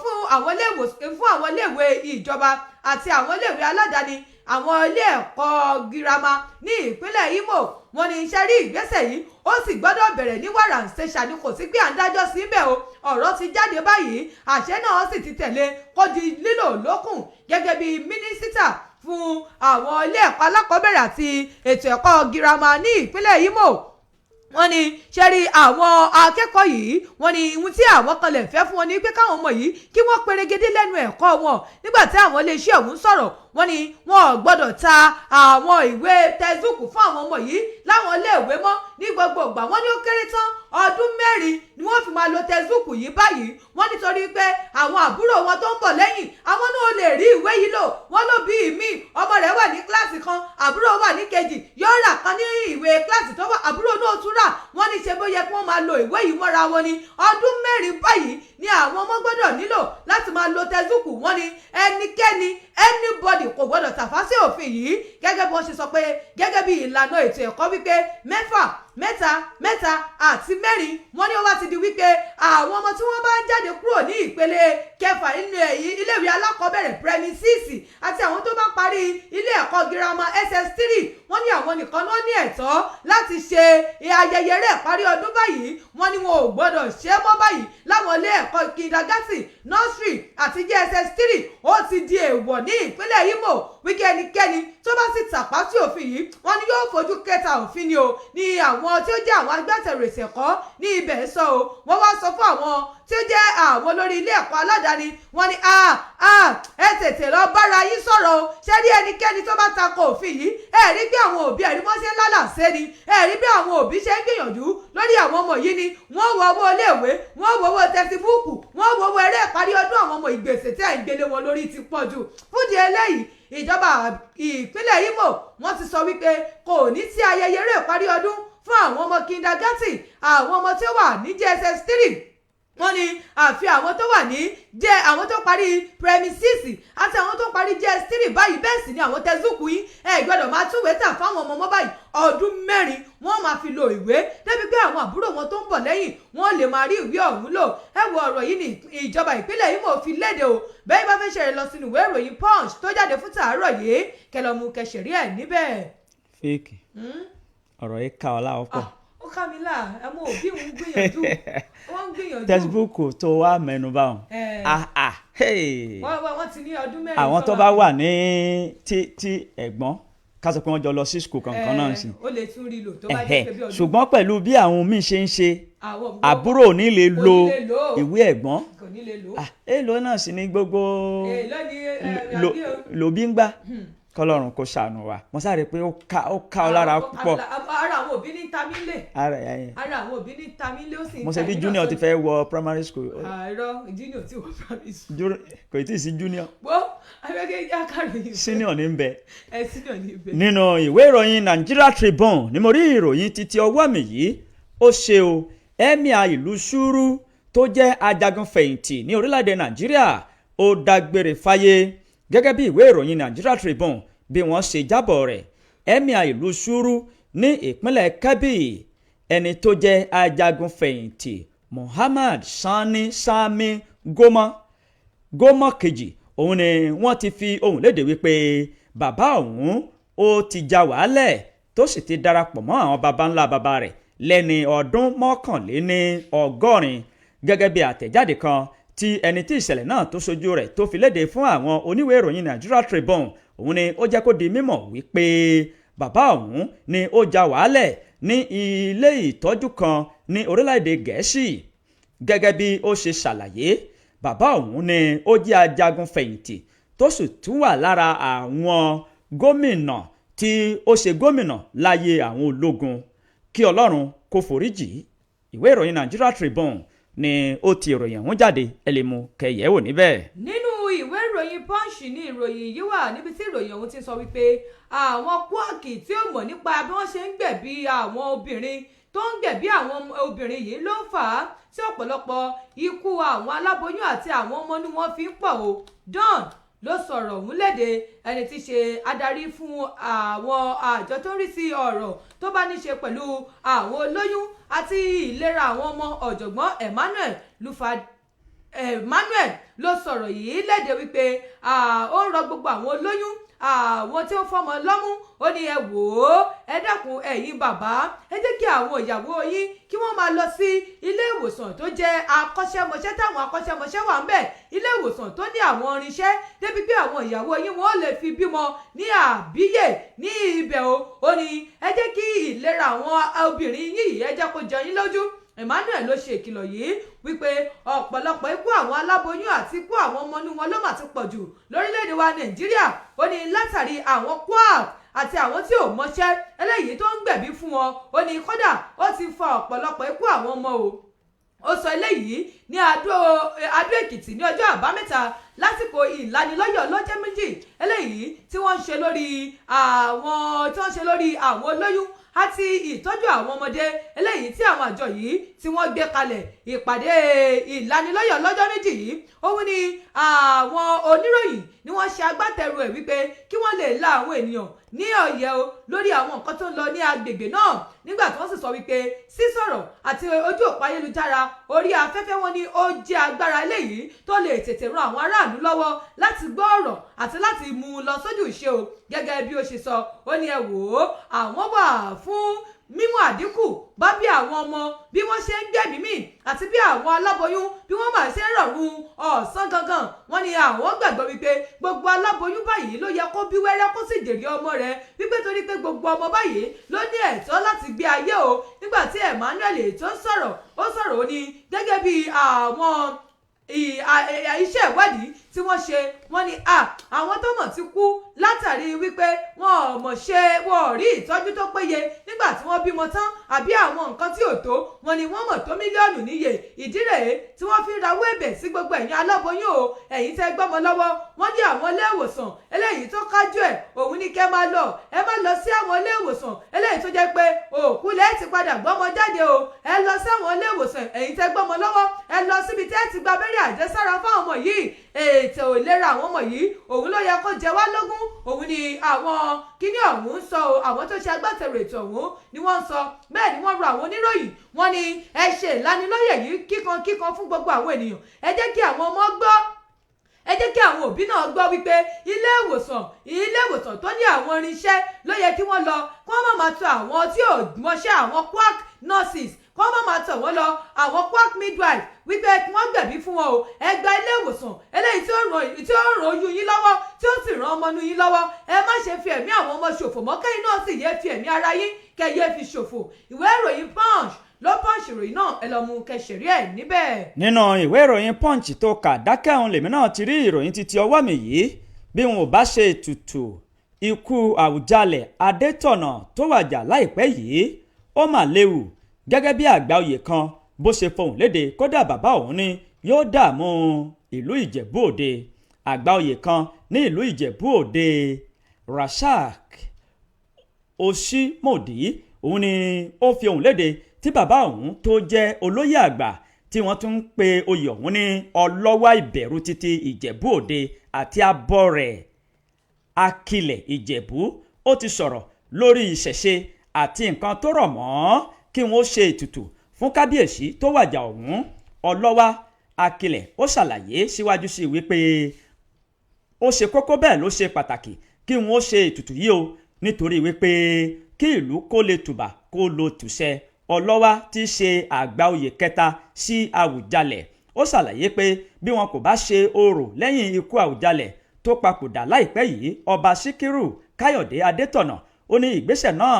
fún àwọn iléèwé ìjọba àti àwọn iléèwé aládàáni àwọn ilé ẹ̀kọ́ girama ní ìpínlẹ̀ Imo. Wọ́n ní iṣẹ́ rí ìgbésẹ̀ yìí ó sì gbọ́dọ̀ bẹ̀rẹ̀ ní wàrà ṣẹṣà ni kò sí pé à ń dájọ́ síbẹ̀ o. Ọ̀rọ̀ ti jáde báyìí àṣẹ náà sì ti tẹ̀lé kó di lílò lókùn. Gẹ́gẹ́ bí mínísítà fún àwọn ilé ẹ̀kọ́ alákọ̀ọ́bẹ̀rẹ̀ àti ètò ẹ̀kọ́ girama ní ìpínlẹ̀ Imo wọ́n ní ṣe rí àwọn akẹ́kọ̀ọ́ yìí wọ́n ní ohun tí àwọn kan lè fẹ́ fún wọn ní pé káwọn ọmọ yìí kí wọ́n perégedé lẹ́nu ẹ̀kọ́ wọn. Nígbà tí àwọn iléeṣẹ́ ọ̀hún sọ̀rọ̀ wọ́n ní wọn ò gbọ́dọ̀ ta àwọn ìwé tẹ́síbùkù fún àwọn ọmọ yìí láwọn iléèwé mọ́ ní gbogbo ìgbà. Wọ́n ní ó kéré tán ọdún 4 ni wọ́n fi máa lo tẹ́síbùkù yìí báyìí. Wọ́n nítorí pé àwọn àbúrò wọn tó ń bọ̀ lẹ́yìn àwọn náà lè rí ìwé yìí lò. Wọ́n ló bí mi ọmọ rẹ̀ wà ní kíláàsì kan àbúrò wà ní kejì yóò rà kan ní ìwé kíláàsì tó wà àbúrò náà tún rà. Wọ́n ní ṣe bó yẹ kí wọ́n máa lo ìwé yìí mọ́ra wọn ni ọdún 4 báyìí ni àwọn ọmọ gbọ́dọ̀ nílò láti máa lo tẹ́síbùkù. Wọ́n ní ẹnikẹ́ni anybody kò gbọ́dọ̀ tàfá sí òfin yìí. Gẹ́gẹ́ bí wọ́n ṣe sọ pé gẹ́gẹ́ bí ìlànà ètò ẹ̀kọ́ wípé 6, 3 àti 4 wọ́n ní ó wá ti di wípé àwọn ọmọ tí wọ́n bá ń jáde kúrò ní ìpele kẹfà nínú iléèwé alákọ̀ọ́bẹ̀rẹ̀ premises àti àwọn tó bá parí ilé ẹ̀kọ́ girama SS3 wọ́n ní àwọn nìkan ló ní ẹ̀tọ́ láti ṣe ayẹyẹ rẹ̀ parí ọdún báyìí. Wọ́n ní wọn ò gbọ́dọ̀ ṣe mọ́ báyìí láwọn ilé ẹ̀kọ́ kindergarten nursery àti SS3 ó ti di èèwọ̀ ní ìpínlẹ̀ Imo wíkẹ́ ẹnikẹ́ni tó bá sì tàpá sí òfin yìí wọ́n ní yóò fojú kẹta òfin ni o ní àwọn tí ó jẹ́ àwọn agbátẹrù ètò ẹ̀kọ́ ní ibẹ̀ sọ o. Wọ́n wá sọ fún àwọn tí ó jẹ́ àwọn olórí ilé ẹ̀kọ́ aládàáni wọ́n ní ẹ tètè lọ bára yín sọ̀rọ̀ o. Ṣé rí ẹnikẹ́ni tó bá tako òfin yìí ẹ rí bí àwọn òbí ẹ̀rí wọ́n ṣe ń lálàsẹ́ ni ẹ rí bí àwọn òbí ṣe ń gbìyànjú lórí àwọn ọmọ yìí ni wọ́n wọ owó iléèwé wọ́n wọ owó tẹsibúùkù wọ́n wọ owó eré ìparí ọdún àwọn ọmọ ìgbésẹ̀ tí à ń gbélé wọn lórí ti pọ̀ jù. fúdi eléyìí ìjọba ìpínlẹ̀ Imo wọ́n ti sọ wípé kò ní sí ayẹyẹ eré ìparí ọdún fún àwọn ọmọ kindergarten àwọn ọmọ tí ó wà ní JSS3 wọ́n ní àfi àwọn tó wà ní jẹ́ àwọn tó parí premises àti àwọn tó parí JS3 báyìí bẹ́ẹ̀ sì ni àwọn tẹ́sùkù yín gbọ́dọ̀ máa túwèé tà fáwọn ọmọ ọmọ báyìí ọdún 4 wọ́n máa fi lo ìwé débi pé àwọn àbúrò wọn tó ń bọ̀ lẹ́yìn wọ́n lè máa rí ìwé ọ̀hún lò wo ọ̀rọ̀ yìí ní ìjọba ìpínlẹ̀ Imo fi léde o bẹ́ẹ̀ bá fẹ́ ṣẹlẹ̀ lọ sínú ìwé ìròyìn Punch tó jáde fún tàárọ̀ yìí kẹlọ́mù kẹsẹ̀rí ẹ̀ níbẹ̀. fíìkì ọ̀rọ̀ yìí ká ọ láwọ́ pọ̀. ó ká mi là ẹmọ òbí òun gbìyànjú wọ́n ń gbìyànjú. tẹsibúùkù tó wà mẹ́nu bá wọn. wọ́n ti ní ọdún 4. àwọn tó bá wà ní tí ẹ̀gbọ́n ká sọ pé wọ́n jọ lọ sí skul kankan náà sí. ó lè tún rí lò tó bá jẹ́ pé bí ọdún. ṣùgbọ́n pẹ̀lú bí àwọn míì ṣe ń ṣe àbúrò ò ní lè lo ìwé ẹ̀gbọ́n èèlò náà sì ní gbogbo lòbí ń gbà kọlọ́run kò ṣàánú wa mo sáré pé ó ká ọ lára púpọ̀. ara àwọn òbí ní tamílè. ara àwọn òbí ní tamílè ó sì ń ta. mo ṣe bí junior ti fẹ́ wọ primary school. àárọ̀ junior ti wọ primary school. kò tí ì sí junior. wo abẹ́kẹ́ akáròyìn. senior ní bẹ. senior ní bẹ. nínú ìwé ìròyìn Nigeria Tribune ni mo rí ìròyìn títí ọwọ́ mi yìí ó ṣe o emir ìlú Sùúrù tó jẹ́ ajagun fẹ̀yìntì ní orílẹ̀-èdè Nàìjíríà ó dágbére fáyé gẹ́gẹ́ bí ìwé ìròyìn Nigeria Tribune bí wọ́n ṣe jábọ̀ rẹ̀ emir ìlú Sùúrù ní ìpínlẹ̀ Kebbi ẹni tó jẹ́ ajagun fẹ̀yìntì Muhammad Sani Goma kejì òun ni wọ́n ti fi ohùn léde wípé bàbá òun ó ti já wàhálẹ̀ tó sì ti darapọ̀ mọ́ àwọn baba ńlá baba rẹ̀ lẹ́ni ọdún 81 gẹ́gẹ́ bí àtẹ̀jáde kan tí ẹni tí ìṣẹ̀lẹ̀ náà tó ṣojú rẹ̀ tó fi léde fún àwọn oníwèé ìròyìn Nigeria Tribune òun ni ó jẹ́ kó di mímọ̀ wípé bàbá òun ni ó já wàhálẹ̀ ní ilé ìtọ́jú kan ní orílẹ̀-èdè Gẹ̀ẹ́sì gẹ́gẹ́ bí ó ṣe ṣàlàyé bàbá òun ni ó jẹ́ ajagun fẹ̀yìntì tó sì tún wà lára àwọn gómìnà tí ó ṣe gómìnà láyé àwọn ológun kí Ọlọ́run kó foríjì. ìwé ìròyìn Nigeria Tribune ni ó ti ìròyìn ọ̀hún jáde ẹ lè mú kẹyẹ̀wò níbẹ̀. nínú ìwé ìròyìn Punch ní ìròyìn yìí wà níbi tí ìròyìn ọ̀hún ti sọ wípé àwọn kwaki tí ó mọ̀ nípa bí wọ́n ṣe ń gbẹ̀bí àwọn obìnrin tó ń gbẹ̀bí àwọn obìnrin yìí ló ń fà á tí ọ̀pọ̀lọpọ̀ ikú àwọn aláboyún àti àwọn ọmọ ni wọ́n fi ń pọ̀ o. Don ló sọ̀rọ̀ ọ̀hún léde ẹni tí í ṣe adarí fún àwọn àjọ tó ń rí sí ọ̀rọ̀ tó bá ní ṣe pẹ̀lú àwọn olóyún àti ìlera àwọn ọmọ ọ̀jọ̀gbọ́n Emmanuel ló sọ̀rọ̀ yìí léde wípé ó ń rọ gbogbo àwọn olóyún àwọn tí ó fọmọ lọ́mú ó ní ẹ wò ó ẹ dákun ẹ̀yin bàbá ẹ jẹ́ kí àwọn ìyàwó yín kí wọ́n máa lọ sí ilé ìwòsàn tó jẹ́ akọ́ṣẹ́mọṣẹ́ táwọn akọ́ṣẹ́mọṣẹ́ wà ń bẹ̀ ilé ìwòsàn tó ní àwọn irinṣẹ́ débi pé àwọn ìyàwó yín wọ́n lè fi bímọ ní àbíyè ní ibẹ̀ o ó ní ẹ jẹ́ kí ìlera àwọn obìnrin yìí ẹ jẹ́ kó jọ yín lójú. Emmanuel ló ṣe ìkìlọ̀ yìí wípé ọ̀pọ̀lọpọ̀ ikú àwọn aláboyún àti ikú àwọn ọmọ inú wọn ló mà ti pọ̀ jù lórílẹ̀‐èdè wa Nàìjíríà ó ní látàrí àwọn kwak àti àwọn tí ò mọṣẹ́ eléyìí tó ń gbẹ̀bí fún wọn ó ní kódà ó ti fa ọ̀pọ̀lọpọ̀ ikú àwọn ọmọ o. ó sọ eléyìí ní Adó Èkìtì ní ọjọ́ àbámẹ́ta lásìkò ìlanilọ́yẹ̀ ọlọ́jọ́ méjì eléyìí tí wọ́n ń ṣe lórí àwọn olóyún àti ìtọ́jú àwọn ọmọdé eléyìí tí àwọn àjọ yìí tí wọ́n gbé kalẹ̀ ìpàdé ìlanilọ́yẹ̀ ọlọ́jọ́ méjì yìí òun ni àwọn oníròyìn ni wọ́n ṣe agbátẹrù ẹ̀ wípé kí wọ́n lè la àwọn ènìyàn ní ọ̀yẹ́ o lórí àwọn nǹkan tó ń lọ ní agbègbè náà nígbà tí wọ́n sì sọ wípé sísọ̀rọ̀ àti ojú òpó ayélujára orí afẹ́fẹ́ wọn ni ó jẹ́ agbára eléyìí tó lè tètè ran àwọn aráàlú lọ́wọ́ láti gbọ́ ọ̀rọ̀ àti láti mú un lọ sójú ìṣe o gẹ́gẹ́ bí ó ṣe sọ ó ní ẹ wò ó àwọn wà fún mímú àdínkù bá bí àwọn ọmọ bí wọ́n ṣe ń gbẹ̀mí mì àti bí àwọn aláboyún bí wọ́n máa ṣe ń rọ̀rùn ọ̀sán gangan wọ́n ní àwọn gbàgbọ́ wípé gbogbo aláboyún báyìí ló yẹ kó bí wẹ́rẹ́ kó sì jèrè ọmọ rẹ̀ wípé torí pé gbogbo ọmọ báyìí ló ní ẹ̀tọ́ láti gbé ayé o nígbà tí Emmanuel tó sọ̀rọ̀ ó ní gẹ́gẹ́ bí àwọn iṣẹ́ ìwádìí tí tí wọ́n ṣe wọ́n ní àwọn tó mọ̀ ti kú látàrí wípé wọn ò mọ̀ ṣe wọn ò rí ìtọ́jú tó péye nígbà tí wọ́n bímọ tán àbí àwọn nǹkan tí ò tó wọn ni wọ́n mọ̀ tó mílíọ̀nù níye ìdí rèé tí wọ́n fi ń rawọ́ ẹ̀bẹ̀ sí gbogbo ẹ̀yin aláboyún o ẹ̀yin tẹ́ gbọ́mọ lọ́wọ́ wọ́n ní àwọn ilé ìwòsàn eléyìí tó kájú ẹ̀ òun ní kẹ́ máa lọ ẹ má lọ sí àwọn ilé ìwòsàn eléyìí tó jẹ́ pé òkú lẹ́ẹ̀ ti padà gbọ́mọ jáde o ẹ lọ sí àwọn ilé ìwòsàn ẹ̀yin tẹ́ gbọ́mọ lọ́wọ́ ẹ lọ síbi tẹ́ ti gba abẹ́rẹ́ àjẹsára fáwọn ọmọ yìí ètò ìlera àwọn ọmọ yìí òun ló yẹ kó jẹ wá lógún òun ni àwọn kíní ọ̀hún ń sọ o àwọn tó ṣe agbátẹrù ètò ọ̀hún ni wọ́n ń sọ bẹ́ẹ̀ ni wọ́n rọ àwọn oníròyìn wọ́n ní ẹ ṣe ìlanilọ́yẹ̀ yìí kíkan fún gbogbo àwọn ènìyàn ẹ jẹ́ kí àwọn ọmọ gbọ́ ẹ jẹ́ kí àwọn òbí náà gbọ́ wípé ilé ìwòsàn tó ní àwọn irinṣẹ́ ló yẹ kí wọ́n lọ kí wọ́n má máa tọ̀ àwọn tí ò mọṣẹ́ àwọn quack nurses kí wọ́n má máa tọ̀ wọ́n lọ àwọn quack midwife wípé kí wọ́n gbẹ̀bí fún wọn o ẹ gba ilé ìwòsàn eléyìí tí ó ràn oyún yín lọ́wọ́ tí ó sì ràn ọmọ inú yín lọ́wọ́ ẹ má ṣe fi ẹ̀mí àwọn ọmọ ṣòfò mọ́ kẹ́yìn náà sì yé fi ẹ̀mí ara yín kẹ́ yé fi ṣòfò ìwé ìròyìn punch ló punch ìròyìn náà ẹ lọ mú kẹsìrì ẹ níbẹ̀. nínú ìwé ìròyìn punch tó kà dákẹ́ òun lèmi náà ti rí ìròyìn títí ọwọ́ mi yìí bí wọn ò bá ṣe ètùtù ikú Àwùjalẹ̀ Adétọ̀nà tó wàjà láìpẹ́ yìí ó mà léwu gẹ́gẹ́ bí àgbà oyè kan bó ṣe fohùn léde kódà bàbá òun ni yóò dààmú ìlú Ìjẹ̀bú-Òde àgbà oyè kan ní ìlú Ìjẹ̀bú-Òde Rasaq Oṣímòdì òun ni ó fi ohùn léde tí bàbá òun tó jẹ́ olóyè àgbà tí wọ́n tún ń pe oyè ọ̀hún ní ọlọ́wà ìbẹ̀rù títí Ìjẹ̀bú-Òde àti abọ́ rẹ̀ Akilẹ̀ Ìjẹ̀bú ó ti sọ̀rọ̀ lórí ìṣẹ̀ṣe àti nǹkan tó rọ̀ mọ́ kí wọ́n ṣe ètùtù fún kábíyèsí tó wàjà ọ̀hún ọlọ́wà Akilẹ̀ ó ṣàlàyé síwájú sí wípé ó ṣe kókó bẹ́ẹ̀ ló ṣe pàtàkì kí wọ́n ṣe ètùtù yìí o nítorí wípé kí ìlú kó lè tùbà kó lo tùṣẹ ọlọ́wà tí í ṣe àgbà oyè kẹta sí Àwùjalẹ̀ ó ṣàlàyé pé bí wọn kò bá ṣe orò lẹ́yìn ikú Àwùjalẹ̀ tó papòdà láìpẹ́ yìí ọba Síkírù Káyọ̀dé Adétọ̀nà ó ní ìgbésẹ̀ náà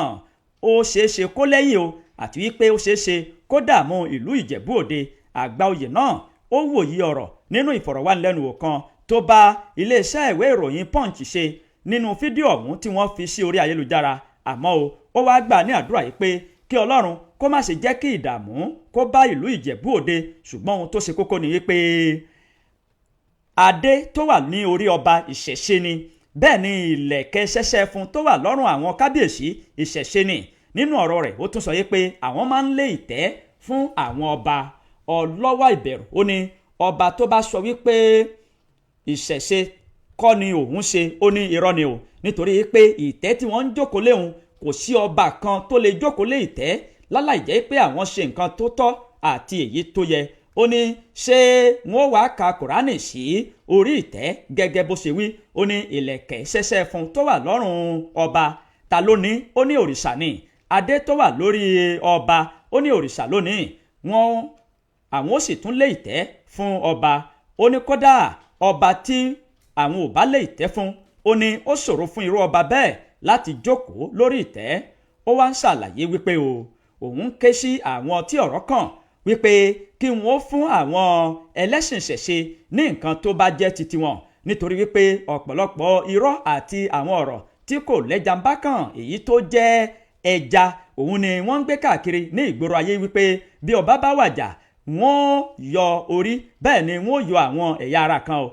ó ṣeéṣe kó lẹ́yìn o àti wípé ó ṣeéṣe kó dààmú ìlú Ìjẹ̀bú-Òde àgbà oyè náà ó wòye ọ̀rọ̀ nínú ìfọ̀rọ̀wánilẹ́nuwò kan tó bá iléeṣẹ́ ìwé ìròyìn Punch ṣe nínú fídíò ọ̀hún tí wọ́n fi sí orí ayélujára àmọ́ ó wá gbà ní àdúrà yìí pé kí Ọlọ́run kó má ṣe jẹ́ kí ìdààmú kó bá ìlú Ìjẹ̀bú-Òde ṣùgbọ́n ohun tó ṣe kókó ni wípé adé tó wà ní orí ọba ìṣẹ̀ṣe ni bẹ́ẹ̀ ni ìlẹ̀kẹ̀ ṣẹ̀ṣẹ̀ fún tó wà lọ́rùn àwọn kábíyèsí ìṣẹ̀ṣe ni nínú ọ̀rọ̀ rẹ̀ ó tún sọ pé àwọn máa ń lé ìtẹ́ fún àwọn ọba ọlọ́wà ìbẹ̀rù ó ní ọba tó bá sọ wípé ìṣẹ̀ṣe kọ́ ni òun ṣe ó ní irọ́ ni o nítorí pé ìtẹ́ tí wọ́n ń jókòó léhun kò sí ọba kan tó lè jókòó lé ìtẹ́ láláì jẹ́ pé àwọn ṣe nǹkan tó tọ́ àti èyí tó yẹ ó ní ṣé wọ́n wá ka Kùránì sí orí ìtẹ́ gẹ́gẹ́ bó ṣe wí ó ní ìlẹ̀kẹ̀ ṣẹ̀ṣẹ̀ fún tó wà lọ́rùn ọba ta ló ní ó ní òrìṣà ni adé tó wà lórí ọba ó ní òrìṣà lónìí àwọn ó sì tún lé ìtẹ́ fún ọba ó ní kódà ọba tí àwọn ò bá lé ìtẹ́ fún ó ní ó ṣòro fún irú ọba bẹ́ẹ̀ láti jókòó lórí ìtẹ́ ó wá ń ṣàlàyé wípé òun ké sí àwọn tí ọ̀rọ̀ kàn wípé kí wọ́n fún àwọn ẹlẹ́sìn ṣẹ̀ṣe ní nǹkan tó bá jẹ́ titi wọn nítorí wípé ọ̀pọ̀lọpọ̀ irọ́ àti àwọn ọ̀rọ̀ tí kò lẹ́jà ń bá kàn èyí tó jẹ́ ẹja òun ni wọ́n ń gbé káàkiri ní ìgboro ayé wípé bí ọba bá wàjà wọ́n yọ orí bẹ́ẹ̀ ni wọ́n yọ àwọn ẹ̀yà ara kan o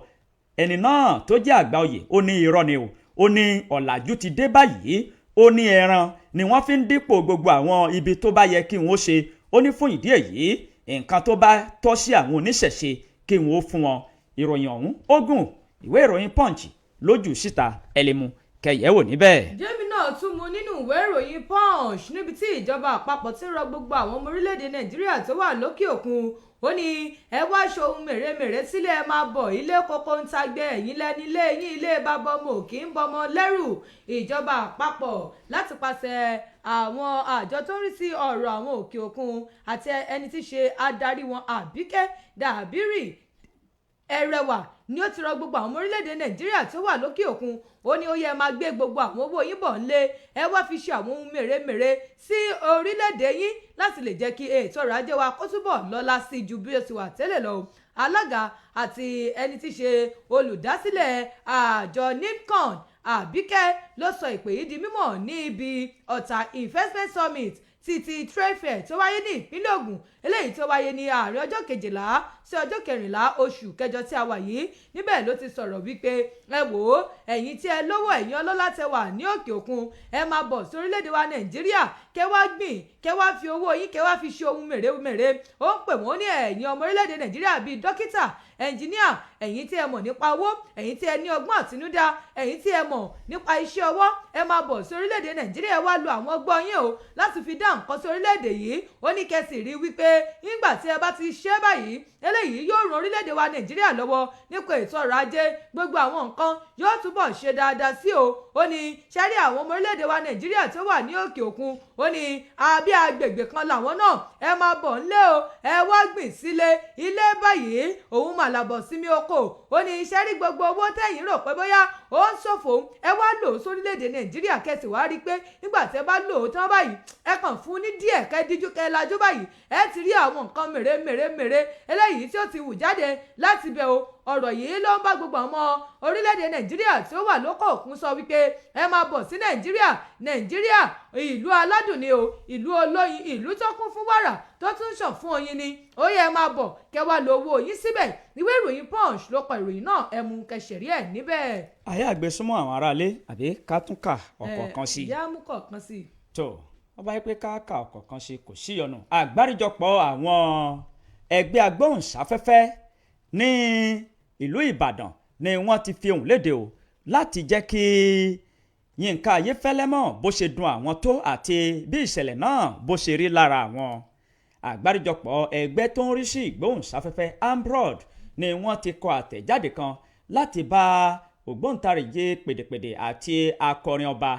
ẹni náà tó jẹ́ àgbà oyè ó ní irọ́ ni o ó ní ọ̀làjú ti dé báyìí ó ní ẹran ni wọ́n fi ń dípò gbogbo àwọn ibi tó bá yẹ kí wọ́n ṣe ó ní fún ìdí èyí nǹkan tó bá tọ́ sí àwọn oníṣẹ̀ṣe kí wọ́n fún wọn ìròyìn ọ̀hún ó gùn ìwé ìròyìn Punch lójú síta ẹlẹ́mu kẹyẹ̀wò níbẹ̀. jẹ́mi náà tún mú nínú ìwé ìròyìn Punch níbi tí ìjọba àpapọ̀ ti rọ gbogbo àwọn ọmọ orílẹ̀-èdè Nàìjíríà tó wà lókè òkun ó ní ẹ wá ṣohun mèremère sílé ẹ máa bọ̀ ilé kókó ń tagbẹ́ ẹ̀yìn lẹ́ni ilé yín ilé bàbá ọmọ òkì ń bọmọ lẹ́rù ìjọba àpapọ̀ láti pàṣẹ àwọn àjọ tó ń rí sí ọ̀rọ̀ àwọn òkè òkun àti ẹni tí ṣe adarí wọn Àbíkẹ́ Dàbírì Ẹrẹwà ni ó ti rọ gbogbo àwọn ọmọ orílẹ̀-èdè Nàìjíríà tó wà lókè òkun ó ní ó yẹ máa gbé gbogbo àwọn owó yín bọ̀ ńlé ẹ wá fi ṣe àwọn ohun mèremère sí orílẹ̀-èdè yín láti lè jẹ́ kí ètò ọrọ̀ ajé wa kó túbọ̀ lọ́lá sí ju bí ó ti wà tẹ́lẹ̀ lọ alága àti ẹni tí í ṣe olùdásílẹ̀ àjọ NIMCON Àbíkẹ́ ló sọ ìpè yìí di mímọ̀ ní ibi Ọ̀tà Investment Summit ti trade fair tó wáyé ní ìpínlẹ̀ Ògùn eléyìí tó wáyé ní àárín ọjọ́ 12 sí ọjọ́ 14 oṣù kẹjọ tí a wà yìí. Níbẹ̀ ló ti sọ̀rọ̀ wípé ẹ wò ó ẹ̀yin tí ẹ lówó ẹ̀yin ọlọ́lá tẹ wà ní òkè òkun ẹ máa bọ̀ sí orílẹ̀-èdè wa Nàìjíríà kẹ́ wá gbìn kẹ́ wá fi owó yín kẹ́ wá fi ṣe ohun mèremère. Ó ń pè wọ́n ní ẹ̀yin ọmọ orílẹ̀-èdè Nàìjíríà bíi dókítà ẹnjìníà ẹ̀yin tí ẹ mọ̀ nípa owó ẹ̀yin tí ẹ ní ọgbọ́n àtinúdá ẹ̀yin tí ẹ mọ̀ nípa iṣẹ́ ọwọ́ ẹ máa bọ̀ sí orílẹ̀-èdè Nàìjíríà wá lo àwọn ọgbọ́n yín o láti fi dá nǹkan sí orílẹ̀-èdè yìí. Ó ní kẹ́sì rí wípé nígbà tí ẹ bá ti ṣe báyìí eléyìí yóò ran orílẹ̀-èdè wa Nàìjíríà lọ́wọ́ nípa ètò ọrọ̀ ajé gbogbo àwọn nǹkan yóò túbọ̀ ṣe dáadáa sí o. Ó ní ṣẹ́rí àwọn ọmọ orílẹ̀-èdè wa Nàìjíríà tó wà ní òkè òkun ó ní àbí agbègbè kan làwọn náà ẹ máa bọ̀ ńlé o ẹ wá gbìn sílé ilé báyìí òun mà làbọ̀ sími oko. Ó ní ṣẹ́rí gbogbo owó tẹ̀yìn rò pé bóyá ó ń ṣòfò ẹ wá lò ó sórílẹ̀-èdè Nàìjíríà kẹsì wá rí i pé nígbà tí ẹ bá lò ó tán báyìí ẹ kàn fún ní díẹ̀ kẹ́ díjú kẹ́ lajú báyìí ẹ ti rí àwọn nǹkan mèremère eléyìí tí ó ti wù jáde láti bẹ̀ o. Ọ̀rọ̀ yìí ló ń bá gbogbo ọmọ orílẹ̀-èdè Nàìjíríà tí ó wà lókè òkun sọ wípé ẹ máa bọ̀ sí Nàìjíríà ìlú aládùn ni o ìlú olóyin ìlú tó kún fún wàrà tó tún ṣàn fún oyin ni ó yẹ ẹ máa bọ̀ kẹ́ wá lo owó yín síbẹ̀. Ìwé ìròyìn Punch ló kọ ìròyìn náà ẹ mú kẹsẹ̀rí ẹ̀ níbẹ̀. àyà àgbẹ̀súnmọ́ àwọn aráalé àbí ká tún kà ọ̀kọ̀ọ̀kan sí i. ìyá mú kọ̀ọ̀kan sí i. tó wọ́n bá yẹ pé ká kà ọ̀kọ̀ọ̀kan sí i kò sí ìyọnu. àgbáríjọpọ̀ àwọn ẹgbẹ́ agbóhùnsáfẹ́fẹ́ ní ìlú Ìbàdàn ni wọ́n ti fi ohùn léde o láti jẹ́ kí Yínká Ayéfẹ́lẹ́ mọ̀ bó ṣe dùn àwọn tó àti bí ìṣẹ̀lẹ̀ náà bó ṣe rí lára àwọn. àgbáríjọpọ̀ ẹgbẹ́ tó ń rí sí ìgbóhùnsáfẹ́fẹ́ AMBROD ni wọ́n ti kọ àtẹ̀jáde kan láti bá ògbóǹtarìgì pèdèpèdè àti akọrin ọba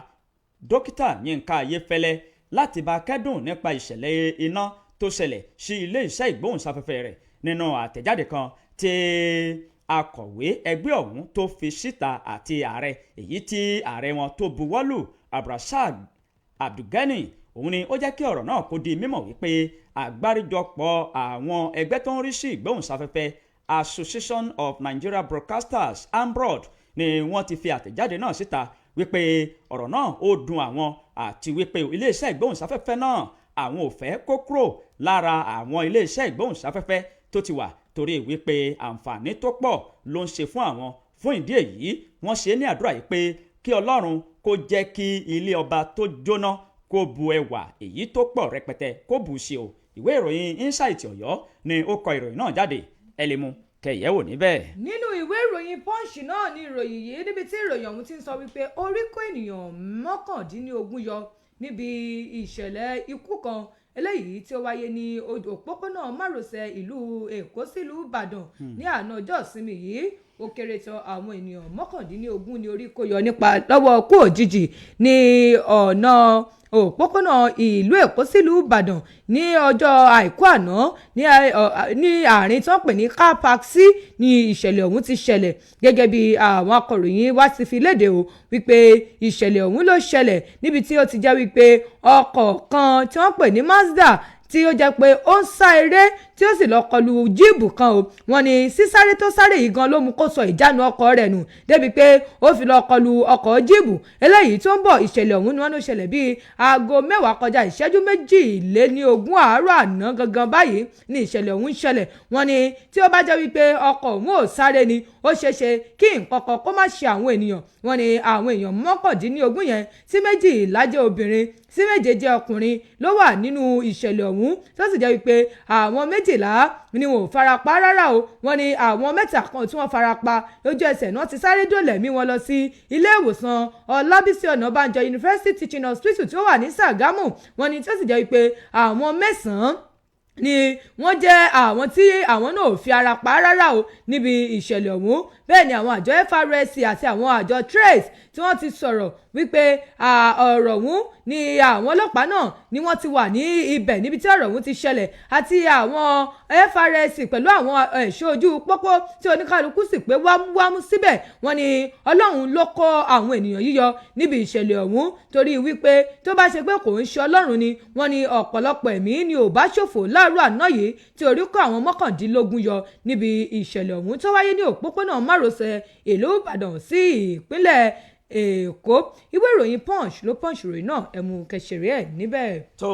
dókítà Yínká Ayéfẹ́lẹ́ láti bá kẹ́dùn nípa ìṣẹ̀lẹ̀ iná tó ṣẹlẹ̀ sí ilé iṣẹ́ ìgbóhùnsáfẹ́fẹ́ rẹ̀. Nínú àtẹ̀jáde kan tí akọ̀wé ẹgbẹ́ ọ̀hún tó fi síta àti ààrẹ èyí tí ààrẹ wọn tó buwọ́lù Abdulrasaq Abdulgani òun ni ó jẹ́ kí ọ̀rọ̀ náà kó di mímọ̀ wípé àgbáríjọpọ̀ àwọn ẹgbẹ́ tó ń rí sí ìgbóhùnsáfẹ́fẹ́ Association of Nigeria Broadcasters AMBROD ni wọ́n ti fi àtẹ̀jáde náà síta wípé ọ̀rọ̀ náà ó dùn àwọn àti wípé iléeṣẹ́ ìgbóhùnsáfẹ́fẹ́ náà àwọn ò fẹ́ kó kúrò lára àwọn iléeṣẹ́ ìgbóhùnsáfẹ́fẹ́ tó ti wà torí wípé àǹfààní tó pọ̀ ló ń ṣe fún àwọn. Fún ìdí èyí wọ́n ṣe ní àdúrà yìí pé kí Ọlọ́run kó jẹ́ kí ilé ọba tó jóná kó bu ẹwà èyí tó pọ̀ rẹpẹtẹ kó bù sí o. Ìwé ìròyìn Insight Ọ̀yọ́ ni ó kọ ìròyìn náà jáde ẹ lè mú kẹyẹ̀wò níbẹ̀. Nínú ìwé ìròyìn Punch náà ni ìròyìn yìí níbi tí ìròyìn ọ̀hún ti ń sọ wípé orí kó ènìyàn 19 yọ níbi ìṣẹ̀lẹ̀ ikú kan eléyìí tí ó wáyé ní òpópónà márosẹ̀ ìlú Èkó sílùú Ìbàdàn ní àná ọjọ́ ìsinmi yìí. Ó kéré tán àwọn ènìyàn 19 ní orí kó yọ nípa lọ́wọ́ kú òjijì ní ọ̀nà òpópónà ìlú Èkó sílùú Ìbàdàn ní ọjọ́ àìkú àná ní àárín tó ń pè ní car park sí ní ìṣẹ̀lẹ̀ ọ̀hún ti ṣẹlẹ̀ gẹ́gẹ́ bí àwọn akọ̀ròyìn wá ti fi léde o wípé ìṣẹ̀lẹ̀ ọ̀hún ló ṣẹlẹ̀ níbi tí ó ti jẹ́ wípé ọkọ̀ kan tí wọ́n pè ní Mazda tí ó jẹ́ pé ó ń sá eré tí ó sì lọ kọlu jíìbù kan o. Wọ́n ní sísáré tó sáré yìí gan ló mú kó sọ ìjánu ọkọ̀ rẹ̀ nù débi pé ó fi lọ kọlu ọkọ̀ jíìbù eléyìí tó ń bọ̀. Ìṣẹ̀lẹ̀ ọ̀hún ni wọ́n ló ṣẹlẹ̀ bíi aago 10 kọjá ìṣẹ́jú 22 àárọ̀ àná gangan báyìí ní ìṣẹ̀lẹ̀ ọ̀hún ṣẹlẹ̀. Wọ́n ní tí ó bá jẹ́ wípé ọkọ̀ òun ò sáré ni ó ṣeéṣe kí nǹkan kan kó má ṣe àwọn ènìyàn. Wọ́n ní àwọn èèyàn 19 yẹn tí 12 jẹ́ obìnrin sí 7 jẹ́ ọkùnrin ló wà nínú ìṣẹ̀lẹ̀ ọ̀hún tó sì jẹ́ wípé àwọn 12 ni wọn ò farapa rárá o. Wọ́n ní àwọn 3 kan tí wọ́n farapa lójú ẹsẹ̀ náà ti sáré dòlẹ̀mí wọn lọ sí ilé ìwòsàn Ọlábísí Ọ̀nàbànjọ University Teaching Hospital tí ó wà ní Ṣàgámù. Wọ́n ní tó sì jẹ́ wípé àwọn 9 ni wọ́n jẹ́ àwọn tí àwọn náà ò fi ara pa rárá o níbi ìṣẹ̀lẹ̀ ọ̀hún. Bẹ́ẹ̀ ni àwọn àjọ FRSC àti àwọn àjọ Trace tí wọ́n ti sọ̀rọ̀ wípé ọ̀rọ̀ ọ̀hún ni àwọn ọlọ́pàá náà ni wọ́n ti wà ní ibẹ̀ níbi tí ọ̀rọ̀ ọ̀hún ti ṣẹlẹ̀ àti àwọn FRS pẹ̀lú àwọn ẹ̀ṣọ́ ojú pópó tí oníkálukú sì pé wámúwámú síbẹ̀ wọ́n ní Ọlọ́run ló kó àwọn ènìyàn yíyọ níbi ìṣẹ̀lẹ̀ ọ̀hún torí wípé tó bá ṣe pé kò ń ṣe Ọlọ́run ni wọ́n ní ọ̀pọ̀lọpọ̀ ẹ̀mí ni ò bá ṣòfò láàárọ̀ àná yìí tí orí kó àwọn mọ́kàndínlógún yọ níbi ìṣẹ̀lẹ̀ ọ̀hún tó wáyé ní òpópónà márosẹ̀ ìlú Ìbàdàn sí ìpínlẹ̀ Èkó. Ìwé ìròyìn Punch ló punch ìròyìn náà ẹ̀mú kẹsìrì ẹ̀ níbẹ̀. tó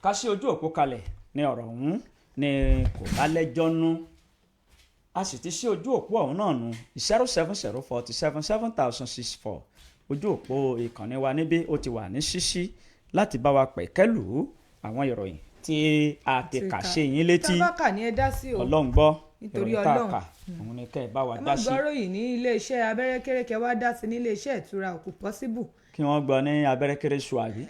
ká sí ojú òpó kalẹ̀ ní ọ̀rọ̀ ọ̀hún ni kò bá lẹ́jọ́ nú a sì ti sí ojú òpó ọ̀hún náà nù 070477064 ojú òpó ìkànnì wa níbí ó ti wà ní ṣíṣí láti bá wa pẹ̀kẹ́lù àwọn ìròyìn tí a ti kà ṣe yín létí tábàkà ni ẹ dá sí o Ọlọ́run gbọ́ nítorí ìròyìn tá a Ọlọ́run kà òun ni kẹ́ ẹ bá wa ẹ má dá sí gbọ́rọ̀ yìí ní iléeṣẹ́ abẹ́rẹ́ kérékè wá dá sí ní iléeṣẹ́ ìtura òkú pọ́síbù kí wọ́n gbọ́ ní abẹ́rẹ́ kéré ṣù àbí.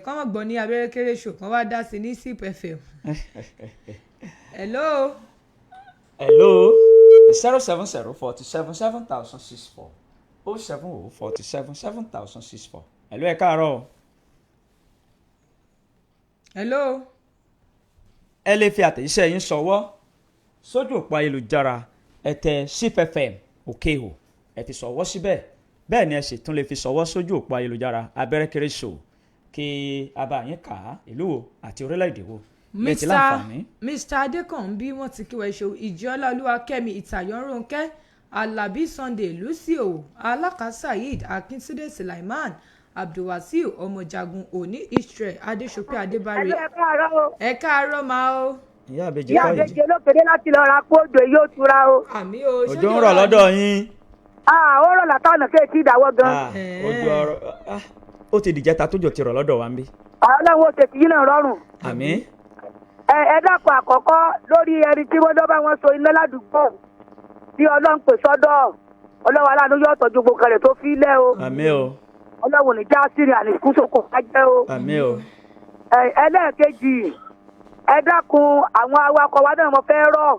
kọ́ mọ̀ gbọ́ ní abẹ́rẹ́ kéré ṣò kan wá dá sí ní SIP FM. Hello. 070477064 070477064 hello ẹ káàárọ̀. Hello. ẹ lè fi àtẹ̀jíṣẹ́ yín ṣọwọ́ sójú òpó ayélujára ẹ tẹ SIP FM òkè o ẹ fi ṣọwọ́ síbẹ̀ bẹ́ẹ̀ ni ẹ sì tún lè fi ṣọwọ́ sójú òpó ayélujára abẹ́rẹ́ kéré ṣò kí a bá yín kà á ìlú wo àti orílẹ̀-èdè wo. Mr. Adékànbí wọ́n ti kí wọ́n ṣe ìjọ́lá olúwakẹ́mi ìtàyọ̀nrónkẹ́ Alábí Sunday Lucio Alaka Saheed Akíntúndé Sulaiman Abdulwasiu ọmọjagun Òní Israel Adéṣọpẹ́ Adébárí. Ẹ káàárọ̀ máa o. ìyá àbèjì kọ́ yìí. olókèrè láti lọ ra kóòdù yóò tura o. Àmì o. òjò ń rọ̀ lọ́dọ̀ yín. ó rọ̀ látàwọn kéèkì ìdáwọ́ gan. ojú ọ̀rọ̀ ó ti dìjẹ́ta tójò ti rọ̀ lọ́dọ̀ wa ń bí. Ọlọ́run ó ṣètì yín náà rọrùn. àmín. ẹ dákun àkọ́kọ́ lórí ẹni tí wọ́n dọ́bà wọn so iná ládùúgbò tí Ọlọ́run pè sọ́dọ̀ Ọlọ́run aláàánú yóò tọ́jú gbogbo rẹ̀ tó fi lẹ́ o. àmín o. Ọlọ́run ní jásírì àníkúsọ kò bá jẹ́ o. àmín o. ẹlẹ́ẹ̀kejì ẹ dákun àwọn awakọ̀ wa náà wọ́n fẹ́ rọ̀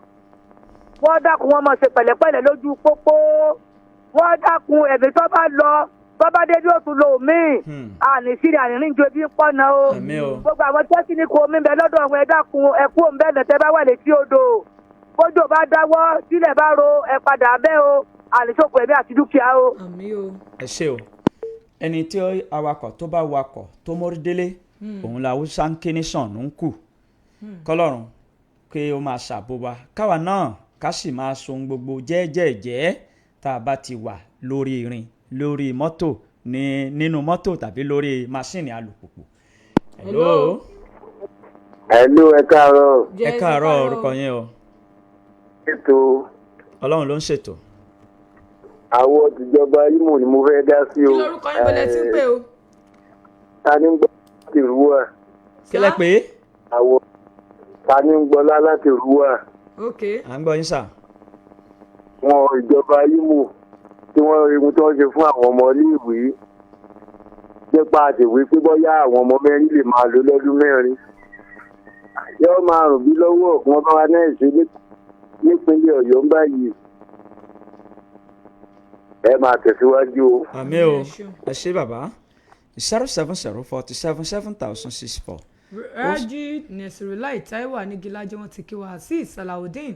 wọ́n dákun wọn máa ṣe pẹ̀lẹ́pẹ̀lẹ́ lójú pópó wọ́n dákun ẹ̀mí tó bá lọ tó bá dé bí ó tún lò míì àníṣírí ànírín ju ebi ń pọ̀nà o. àmín o. gbogbo àwọn tẹ́kíníkì omi bẹ lọ́dọ̀ àwọn ẹ dákun ẹ kú òun bẹ́ẹ̀ lẹ́tẹ́ bá wà létí odò bójò bá dáwọ́ sílẹ̀ bá ro ẹ padà bẹ́ o àníṣòkò ẹ̀mí àti dúkìá o. Àmì o. ẹ ṣé o ẹni tí awakọ̀ tó bá wakọ̀ tó mórí délé òun la Hausa ń ké ní sànù ń kù kọlọ́run pé ó máa ṣàbò wa káwa náà ká sì máa so ohun gbogbo jẹ́ẹ́jẹ́ẹ́jẹ́ tá a bá ti wà lórí irin lórí mọ́tò nínú mọ́tò tàbí lórí máṣíìnì alùpùpù. hello. hello ẹ káàárọ̀. ẹ káàárọ̀ orúkọ yín o. ètò. Ọlọ́run ló ń ṣètò. àwọn tìjọba Imo ni mo fẹ́ dá sí o. kí lorúkọ yín bọ́lẹ̀ tí ń pè o. ta ni ń gbọ́ láti Rúwà. kílẹ̀ pé. àwọn ta ni ń gbọ́lá láti Rúwà. ok. à ń gbọ́ yín sà. wọn ìjọba Imo tí wọ́n rí ohun tí wọ́n ṣe fún àwọn ọmọ iléèwé nípa àtẹ̀wé pé bọ́yá àwọn ọmọ mẹ́rin lè máa lò lọ́dún mẹ́rin. yóò máa rùn bí lọ́wọ́ ọ̀gbọ́n bá wa náà ṣe nípínlẹ̀ Ọ̀yọ́ ń báyìí. ẹ máa tẹ̀síwájú o. àmín o ẹ ṣé bàbá 070477064. Rájí Nẹ̀sìrìláì Táíwò Nígilájẹ́ wọn ti kí wa sí Salaudeen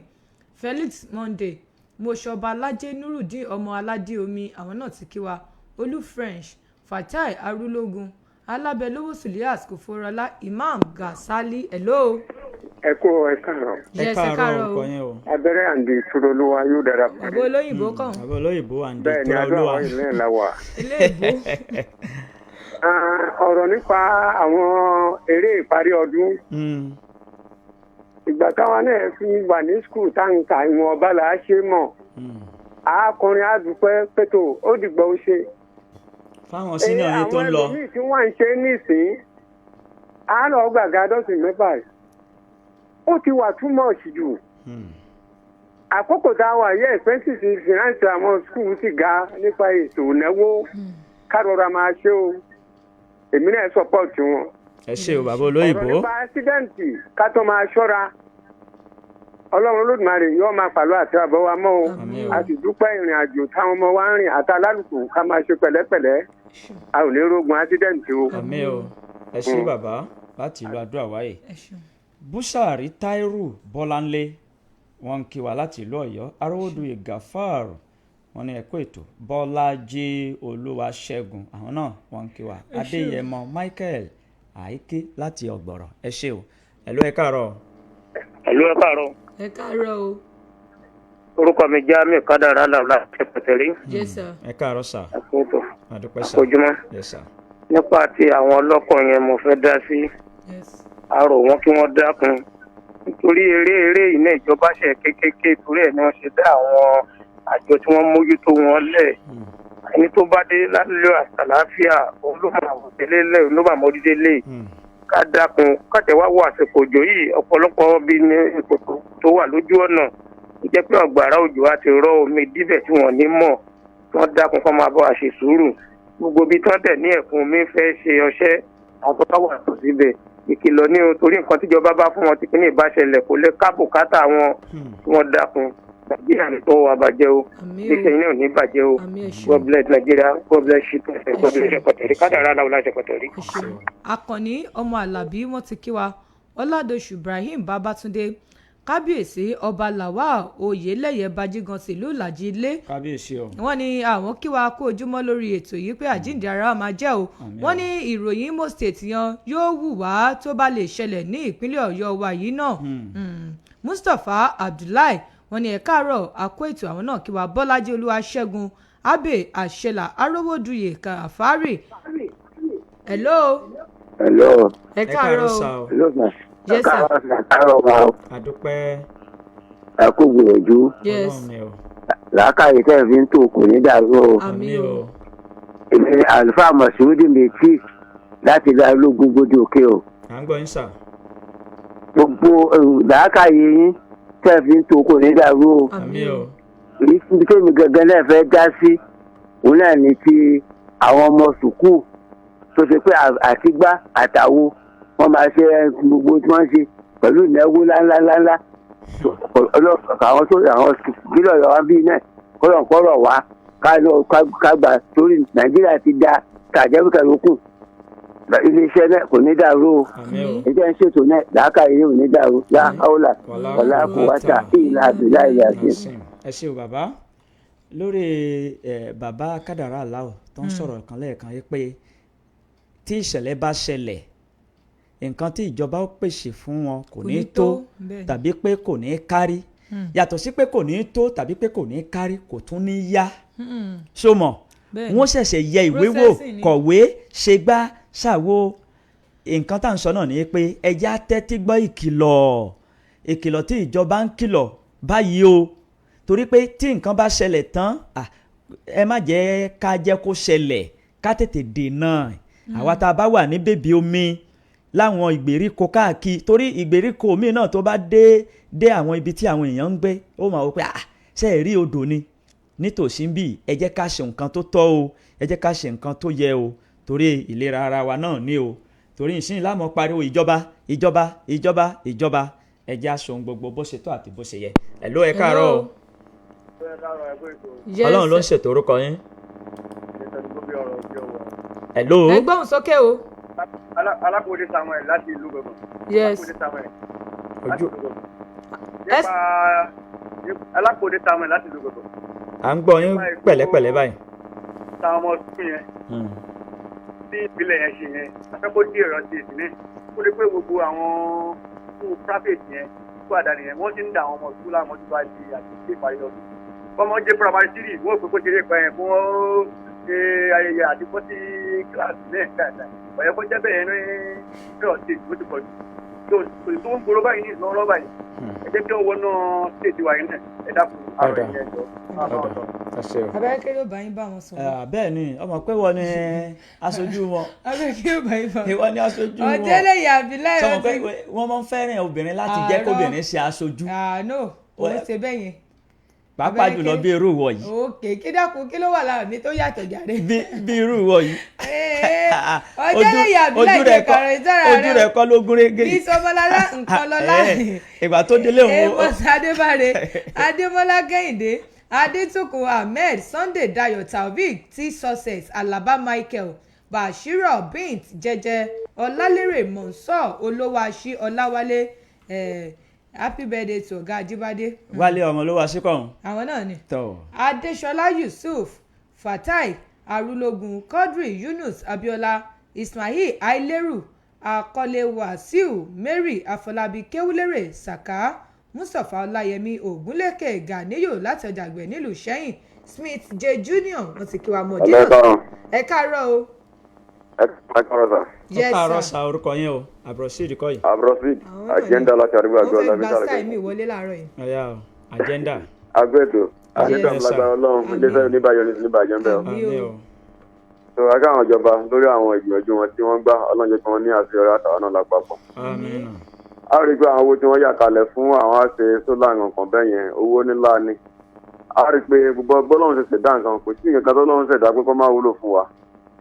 Felix Monday Moshoba Lájẹ́ Nurudeen ọmọ aládé omi àwọn náà ti kí wa Olú French Fatai Arúlógún Alábẹ́lówó Sulias Kòfórọlá Imam Gasali hello. ẹ kú ẹ káàárọ̀. ẹ káàárọ̀ orúkọ yín o. abẹ́rẹ́ àǹdí ìṣòro olúwa yóò dára fún mi. àbọ̀ olóyìnbó kàn. àbọ̀ olóyìnbó àǹdí bẹ́ẹ̀ ni ìtura adó olúwa. àwọn ilé ẹ̀ la wà. ilé ìbò. ọ̀rọ̀ nípa àwọn eré ìparí ọdún. ìgbà táwọn náà fi wà ní skul táǹkà ìwọ̀n ọba là á ṣe mọ̀. akọrin àdúpẹ́ pẹ̀tọ́ ó dìgbà ó ṣe. fáwọn sínú ọyìn tó ń lọ. àwọn ẹlòmíì tí wọ́n ń ṣe nísìn àárọ̀ gbàgà dọ́sìn mẹ́fà ó ti wà too much jù. àkókò tá a wà yẹ expenses finance àwọn skul ti ga nípa ètò ìnáwó kárọ̀ra máa ṣe o èmi náà support wọn. ẹ ṣé o bàbá olóyìnbó. ọ̀rọ̀ nípa ásídẹ́ǹtì ká tó máa ṣọ́ra ọlọ́run olódùmarè yóò máa pàlọ́ àti àbọ̀ wa mọ́ o a sì dúpẹ́ ìrìn àjò táwọn ọmọ wa ń rìn àti alálùkù ká máa ṣe pẹ̀lẹ́pẹ̀lẹ́ a ò ní rógun ásídẹ́ǹtì o. àmín o. ẹ ṣé bàbá láti ìlú Adó Àwáyè. Búsàrí Táírù Bọ́láńlé wọ́n ń kí wa láti ìlú Ọ̀yọ́. Arówódùyè Gàfárù wọ́n ní ẹ̀kọ́ ètò. Bọ́lájí Olúwaṣẹ́gun àwọn náà wọ́n ń kí wa. Adéyẹmọ Michael Àìké láti Ọ̀gbọ̀rọ̀ ẹ ṣé o. ẹ̀lú ẹ káàárọ̀. ẹ̀lú ẹ káàárọ̀. ẹ káàárọ̀ o. orúkọ mi Jamiu Kádàrá làwùlà ṣẹpẹtẹrí. ẹ káàárọ̀ sà. àkójọ àdúpẹ́ sà. àkójúmọ́. nípa ti àwọn ọlọ́kọ̀ yẹn mo fẹ́ dá sí. àrò wọn kí wọ́n dákun nítorí eré yìí náà ìjọba ṣe kékeré torí ẹ̀ ni wọ́n ṣe dá àwọn àjọ tí wọ́n mójútó wọn lẹ̀. ẹni tó bá dé lálẹ́ àtàláfíà olómọ̀ọ́délé olómọ̀ọ́délé ká dákun kájẹ́ wá wọ àsìkò òjò yìí ọ̀pọ̀lọpọ̀ bí ní ipò tó wà lójú ọ̀nà jẹ́ pé ọ̀gbàrá òjò á ti rọ omi díbẹ̀ tí wọ́n ní mọ̀ wọ́n dákun kọ́ máa bọ́ àṣẹ sùúrù gbogbo bí tán dẹ̀ ní ẹ̀kún omi fẹ́ ṣe ọṣẹ́ àwọn tó bá wà tó síbẹ̀ ìkìlọ̀ ní o torí nǹkan tíjọba bá fún wọn tí kìíní ìbáṣẹlẹ̀ kò lè ká bùkátà wọn tí wọ́n dákun nàìjíríà ní tó wà bàjẹ́ o iṣẹ́ iná ò ní bàjẹ́ o God bless Nigeria God bless you God bless ṣẹpọtẹrí Kádàrá làwùlà ṣẹpọtẹrí. Akànní ọmọ Àlàbí wọ́n ti kí wa Ọládòṣù Ibrahim Babátúndé kábíyèsí ọba Lawal Oyèlẹ́yẹ Bájígan tìlú Ìlàjì ilé kábíyèsí o. wọ́n ní àwọn kí wa kú ojúmọ́ lórí ètò yìí pé àjíǹde ara máa jẹ́ o. wọ́n ní ìròyìn Imo State yan yóò wù wá tó bá lè ṣẹlẹ̀ ní ìpínlẹ̀ Ọ̀yọ́ wa yìí náà. Mustapha Abdullahi wọ́n ní ẹ káàárọ̀ àkó ètò àwọn náà kí wa Bọ́lájí Olúwaṣẹ́gun Abe Àṣẹlà Arówódùyè Kàfárì. hello. ẹ káàárọ̀ o. Yes, sir. Adúpẹ́. ẹ kú gbìyànjú. Yes. làákàyè tẹ́ ẹ fi ń tò kò ní dàrú o. Àmín o. èmi ni àlùfáà Mọ̀súdì Mẹ́tì láti dá ológun gbójú òkè o. à ń gbọ́ yín sà. gbogbo làákàyè yín tẹ́ ẹ fi ń tò kò ní dàrú o. Àmín o. ibi tẹ́mi gangan náà fẹ́ dá sí òun náà ní ti àwọn ọmọ sùkúù tó ṣe pé àtìgbà àtàwo wọ́n máa ṣe gbogbo tí wọ́n ṣe pẹ̀lú ìnáwó ńláńláńlá àwọn tó àwọn bílọ̀ yọ̀ wá bíi náà kọ́rọ̀ wá ká gbà torí Nàìjíríà ti da kàjẹ́bùkà lókù iléeṣẹ́ náà kò ní dàrú o ẹjẹ́ ń ṣètò náà làákàyè ò ní dàrú láhàólà ọ̀là kùwátà ìlà àbílà ìlà àti. ẹ ṣé o bàbá lórí bàbá Kádàrá aláwọ̀ tó ń sọ̀rọ̀ kan lẹ́ẹ̀kan yìí pé tí ìṣẹ̀lẹ̀ bá ṣẹlẹ̀ nǹkan tí ìjọba ó pèsè fún wọn kò ní tó tàbí pé kò ní kárí yàtọ̀ sí pé kò ní tó tàbí pé kò ní kárí kò tún ní yá ṣó mọ̀ wọ́n ṣẹ̀ṣẹ̀ yẹ ìwé wò kọ̀wé ṣe gbá ṣàwo nǹkan tá à ń sọ náà ni pé ẹja tẹ́tí gbọ́ ìkìlọ̀ tí ìjọba ń kìlọ̀ báyìí o torí pé tí nǹkan bá ṣẹlẹ̀ tán ẹ má jẹ́ ká jẹ́ kó ṣẹlẹ̀ ká tètè dènà àwa tá a bá wà ní bèbí omi láwọn ìgbèríko káàkiri torí ìgbèríko mi náà tó bá dé àwọn ibi tí àwọn èèyàn ń gbé ó máa wọ pé ṣe é rí odò ni nítòsí bí ẹ jẹ́ ká ṣe nǹkan tó tọ́ o ẹ jẹ́ ká ṣe nǹkan tó yẹ o torí ìlera ara wa náà ní o torí ìsìn láàmú pariwo ìjọba ẹ jẹ́ aṣọ ohun gbogbo bó ṣe tọ́ àti bó ṣe yẹ ẹ ló ẹ káàárọ̀ o Ọlọ́run ló ń ṣètò orúkọ yín ẹ ló ẹ gbóhùn sókè o. Alákòóde Samuel láti ìlú gbọ̀ngàn. Yes. Alákòóde Samuel láti ìlú gbọ̀ngàn. à ń gbọ́ yín pẹ̀lẹ́pẹ̀lẹ́ báyìí. táwọn ọmọ ọdún yẹn bí ìpínlẹ̀ yẹn ṣe yẹn afẹ́kọ́ dé ẹ̀rọ sí èsì náà ó lè pé gbogbo àwọn fún private yẹn fún àdáni yẹn wọ́n ti ń da àwọn ọmọ sùkúl àwọn tó bá di àti ìparí ọdún. ọmọ jẹ́ primary three wọ́n pè kó ṣeré pa yẹn fún ṣe ayẹyẹ àti bọ́ sí kíláàsì náà dáadáa ọ̀yẹ́ kó jẹ́ bẹ́ẹ̀ ní ẹ̀rọ sí èsì bó ti pọ̀ jù tó ń gbòòrò báyìí ní ìsìn lọ́wọ́ báyìí ẹ jẹ́ kí wọ́n wọnú stéètì wa yìí náà ẹ dákun àrò ìyẹn jọ. abẹ́rẹ́kẹ́ ló bá yín bá wọn sọ̀rọ̀. bẹ́ẹ̀ ni ọmọ pé wọ́n ní aṣojú wọn. abẹ́rẹ́kẹ́ ló bá yín bá wọn. ìwọ ni aṣojú wọn. Ọ̀dẹ́lẹ̀yẹ Abdullahi sọ pé wọ́n máa ń fẹ́ràn obìnrin láti jẹ́ kóbìnrin ṣe aṣojú. no òun ṣe bẹ́ẹ̀ yẹn. pàápàá jùlọ bí irú ìwọ yìí. òkè kí dákun kí ló wà lára mi tó yàtọ̀ jáde. bí irú ìwọ yìí. Ọ̀dẹ́lẹ̀yẹ Abdullahi kẹkọrọ ìtara rẹ ojú rẹ kọ́ ló gún régé. bí sọmọlára nǹkan lọlá. ìgbà tó délé òun. Amos Adébáre Adémọ́lá Kẹ́hìndé Adétòkun Ahmed Sunday Dayo Taofik T Success Alaba Michael bashira bint jẹjẹ ọlálérè mọ̀nsọ́ olówáṣí ọláwálé happy birthday to ọ̀gá ajíbádé. wálé ọmọ ló wá sí kọ̀ọ̀hún. àwọn náà ni. tọ́. adéṣọlá yusuf fatai arúlógún quadri yunus abiola ismail aileru akọ́lé wàsíù mary afọlábí kéwúlérè saka mustapha ọláyẹmí ògúnlékè ganiyo láti ọjà àgbẹ̀ nílùú sẹ́yìn smith j junior wọ́n ti kí wa mọ̀ díẹ̀. ẹ káàárọ̀ o. ẹ káàárọ̀ sà. ẹ káàárọ̀ sà orúkọ yín o abrosid kọ́ yìí. abrosid agenda láti àdúgbò àgbẹ̀ ọ̀la bí sáré. wọ́n fẹ́ gba sáì mi wọlé láàárọ̀ yìí. ọ̀yà o agenda. agbẹ́tò agenda lágbára ọlọ́run iléeṣẹ́ oníbàjọ́ ní oníbàjọ́ ń bẹ̀ ọ́. so aká àwọn ìjọba lórí àwọn ìgbìyànjú wọn tí wọ́n gbà ọlọ́run jẹ́ kí wọ́n ní àṣeyọrí àtàwọn náà lápapọ̀. a rí i pé àwọn owó tí wọ́n yà kalẹ̀ fún àwọn àṣẹ sólà nǹkan bẹ́ẹ̀ yẹn owó ńlá ni. a rí i pé gbogbo bọ́lọ́run ṣe ṣẹ̀dá nǹkan kò sí nǹkan tó lọ́run ṣẹ̀dá pé kó má wúlò fún wa.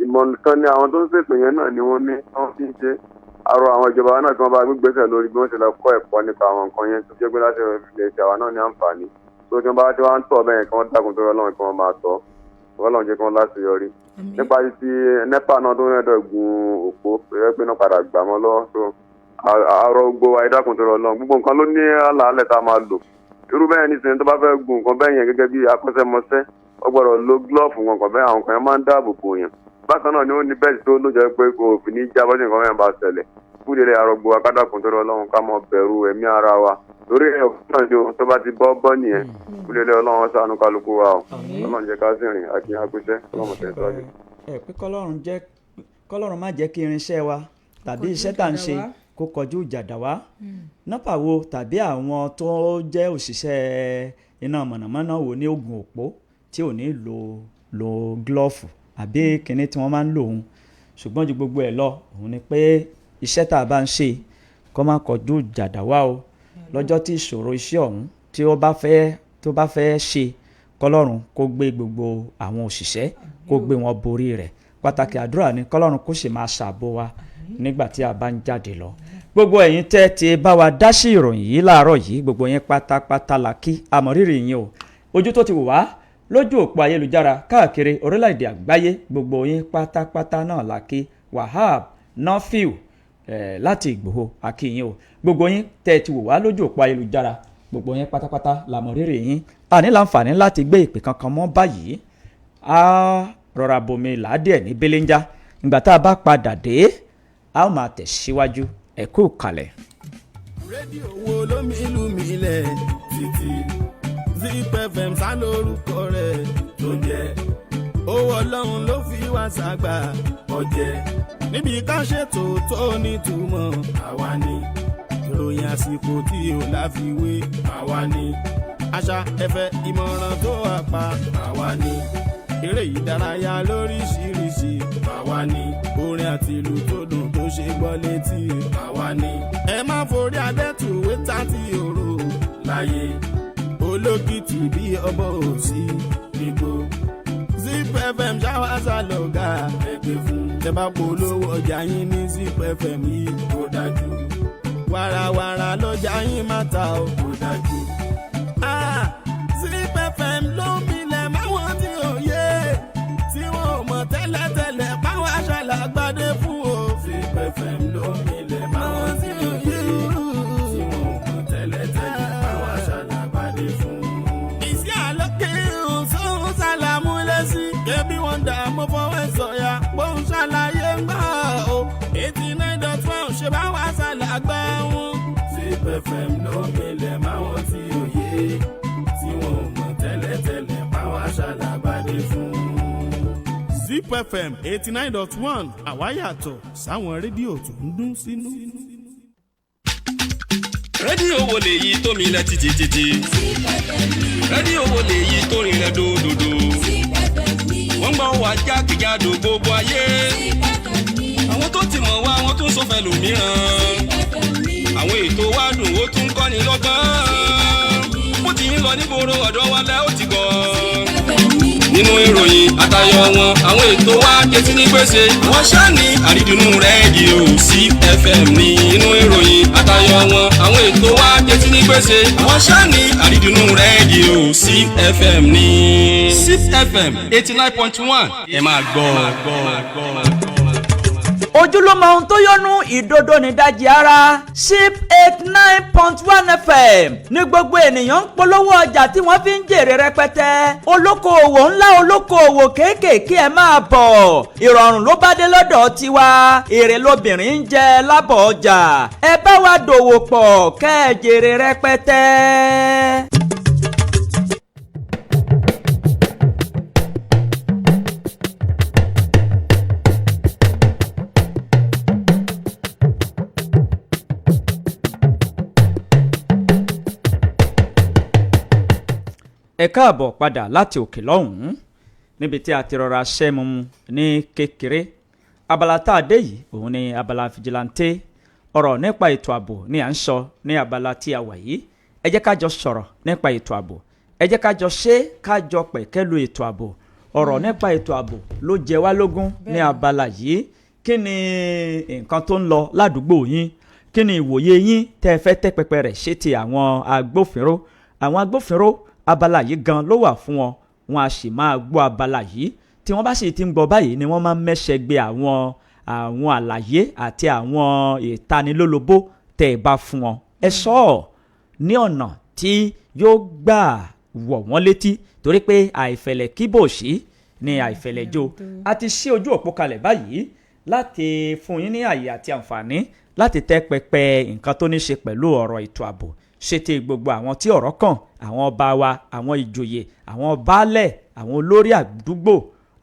ìmọ̀ nǹkan ni àwọn tó ń ṣètò yẹn náà ni wọ́n ní wọ́n fi ń ṣe àrò àwọn ìjọba náà tí wọ́n bá gbégbésẹ̀ lórí bí wọ́n ṣe lọ kọ́ ẹ̀kọ́ nípa àwọn nǹkan yẹn tó jẹ́ pé láti lè ṣe àwa náà ní àǹfààní tó tí wọ́n bá ti wá ń tọ̀ bẹ́ẹ̀ kí wọ́n dákun tó rọlọ́run kí wọ́n máa tọ́ rọlọ́run jẹ́ kí wọ́n láṣeyọrí. nípa ti nepa náà tó ń rẹ́dọ̀ gun òpó pẹ̀lú pé náà padà gbà mọ́ lọ́wọ́ tó àrò gbogbo wa ìdákun tó rọlọ́run gbogbo nǹkan ló ní àlàálẹ̀ tá a máa lò irú bẹ́ẹ̀ ní sinmi tó bá fẹ́ gun nǹkan bẹ́ẹ̀ yẹn gẹ́gẹ́ bí akọ́ṣẹ́mọṣẹ́ ó gbọ́dọ̀ lo glove nǹkan bẹ́ẹ̀ àwọn kan yẹn máa ń dáàbò bò yẹn bákan náà ni ó ní bẹ́ẹ̀ tó ló jẹ́ pé kò fi ní jábọ́ sí nǹkan mẹ́rin bá ṣẹlẹ̀ fúdìrẹ àrògbò akádàkùn tó lọ́wọ́ ká mọ̀ bẹ̀rù ẹ̀mí ara wa lórí ẹ̀ náà ni tó bá ti bọ́ nìyẹn fúdìrẹ ọlọ́run ṣàánú kálukú wa o ọlọ́run jẹ́ ká sì rìn àti àkúṣẹ́ ọlọ́run tẹ̀ sọ́jú. ẹ pé kọ́lọ́run má jẹ́ kí irinṣẹ́ wa tàbí iṣẹ́ tá à ń ṣe kó kọjú ìjàdá wa nọ́pà wo tàbí àwọn tó jẹ́ òṣìṣẹ́ iná mọ̀nàmọ́ná wo ní oògùn òpó tí ò ní lo glọ́ọ̀fù àbí kinní tí wọ́n máa ń lò òun ṣùgbọ́n ju gbogbo ẹ̀ lọ òun ni pé iṣẹ́ tá a bá ń ṣe kó má kọjú ìjàdá wa o lọ́jọ́ tí ìṣòro iṣẹ́ ọ̀hún tí ó bá fẹ́ ṣe kọ́lọ́run kó gbé gbogbo àwọn òṣìṣẹ́ kó gbé wọn borí rẹ̀ pàtàkì àdúrà ni kọ́lọ́run kó sì máa ṣàbò wa nígbà tí a bá ń jáde lọ gbogbo ẹ̀yin tẹ́ ti bá wa dá sí ìròyìn yìí láàárọ̀ yìí gbogbo yẹn pátápátá la kí àmọ̀rírì yín o ojú tó ti wò wá lójú òpó ayélujára káàkiri orílẹ̀-èdè àgbáyé gbogbo yín pátápátá náà la kí Wahab Nafiu láti Ìgbòho akíyín o gbogbo yín tẹ́ ti wò wá lójú òpó ayélujára gbogbo yín pátápátá làmọ̀rírì yín a ní láǹfààní láti gbé ìpè kankan mọ́ báyìí a rọra bomi làádìẹ̀ ní belenja ìgbà tá a bá padà dé a ó máa tẹ̀síwájú ẹ kú kalẹ̀. rédíò wo ló mi ìlú mi lẹ̀ títí Zip FM sá lórúkọ rẹ̀ tó jẹ́ owó ọlọ́run ló fi wá ságbà ọ̀jẹ̀ níbi ká ṣètò tó nítumọ̀ àwa ni ìròyìn àsìkò tí ò láfiwé àwa ni àṣà ẹ̀fẹ̀ ìmọ̀ràn tó wà pa àwa ni eré ìdárayá lóríṣiríṣi àwa ni orin àti ìlú tó dùn tó ṣe gbọ́ létí àwa ni ẹ má forí adẹ́tù wétá tí òru láyé olókìtì bí ọbọ̀ òsì nígbò Zip FM ṣáwáṣá lọ́gà ẹgbẹ́ fún tẹ́ bá polówó ọjà yín ní Zip FM yìí kó dájú wàràwàrà lọ́jà yín má ta ó kó dájú. Zip FM ló milẹ̀ máwọn tí ò yé tí wọn ò mọ̀ tẹ́lẹ̀tẹ́lẹ̀ báwa ṣàlàgbádé fún o. Zip FM ló milẹ̀ máwọn tí ò yé tí wọn ò mọ̀ tẹ́lẹ̀tẹ́lẹ̀ báwa ṣàlàgbádé fún o. ìsí àlọ́kè òṣòwò sálàmù lẹ́sí kébí wọn dààmú fọwọ́ sọ̀yà bóun ṣàlàyé ń gbà o 89.1 ṣe bá wà ṣàlàgbà wọn. Zip FM ló milẹ̀ máwọn tí ò yé tí wọn ò mọ̀ tẹ́lẹ̀tẹ́lẹ̀ báwa ṣàlàgbádé fún. Zip FM 89.1 àwa yàtọ̀ sáwọn rédíò tó ń dún sínú. rédíò wo lèyí tó milẹ̀ títí rédíò wo lèyí tó rinlẹ̀ dòdòdò wọ́n gbọ́ wá jákèjádò gbogbo ayé àwọn tó ti mọ̀ wá wọ́n tún sọ fẹ́ lòmíràn àwọn ètò wa dùn ó tún kọ́ni lọ́gbọ́n bó ti ń lọ nígboro ọ̀dọ́ wa lẹ́ ó ti gọ̀ nínú ìròyìn àtayọ wọn àwọn ètò wa kẹtí ní gbèsè àwọn sáàni àrídùnnú rédíò Zip FM ní inú ìròyìn àtayọ wọn àwọn ètò wa kẹtí ní gbèsè àwọn sáàni àrídùnnú rédíò Zip FM ní Zip FM 89.1 ẹ máa gbọ́. ojúlówó ohun tó yọnu ìdodo nídajì ara ship 89.1 FM ní gbogbo ènìyàn ń polówó ọjà tí wọ́n fi ń jèrè rẹpẹtẹ olókoòwò ńlá olókoòwò kéékèèké ẹ máa bọ̀ ìrọ̀rùn ló bá dé lọ́dọ̀ tiwa èrè lobìnrin ń jẹ lábọ̀ ọjà ẹ bá wa dòwò pọ̀ kẹ́ ẹ jèrè rẹpẹtẹ. ẹ káàbọ̀ padà láti òkè lọ́hùn-ún níbi tí a ti rọra ṣẹ́mu ní kékeré abala tá a dé yìí òun ni abala fìjìláńtẹ́ ọ̀rọ̀ nípa ètò ààbò ni à ń sọ ní abala tí a wà yìí ẹ jẹ́ ká jọ sọ̀rọ̀ nípa ètò ààbò ẹ jẹ́ ká jọ ṣe ká jọ pẹ̀kẹ́lu ètò ààbò ọ̀rọ̀ nípa ètò ààbò ló jẹ wá lógún ní abala yìí kí ni nǹkan tó ń lọ ládùúgbò yín kí ni ìwòye yín tẹ́ ẹ fẹ́ tẹ́ pẹpẹ rẹ̀ ṣe ti àwọn agbófinró abala yìí gan ló wà fún wọn wọn a sì máa gbọ́ abala yìí tí wọ́n bá sì ti ń gbọ́ báyìí ni wọ́n máa ń mẹ́sẹ̀ gbé àwọn àlàyé àti àwọn ìtanilólobó tẹ́ ẹ bá fún wọn ẹ sọ ọ́ ní ọ̀nà tí yóò gbà wọ̀ wọ́n létí torí pé àìfẹ̀lẹ̀ kíbòsí ni àìfẹ̀lẹ̀ jó a ti ṣí ojú òpó kalẹ̀ báyìí láti fún yín ní àyè àti àǹfààní láti tẹ́ pẹpẹ nǹkan tó ní ṣe pẹ̀lú ọ̀rọ̀ ètò ààbò ṣe ti gbogbo àwọn tí ọ̀rọ̀ kàn àwọn ọba wa àwọn ìjòyè àwọn baálẹ̀ àwọn olórí àdúgbò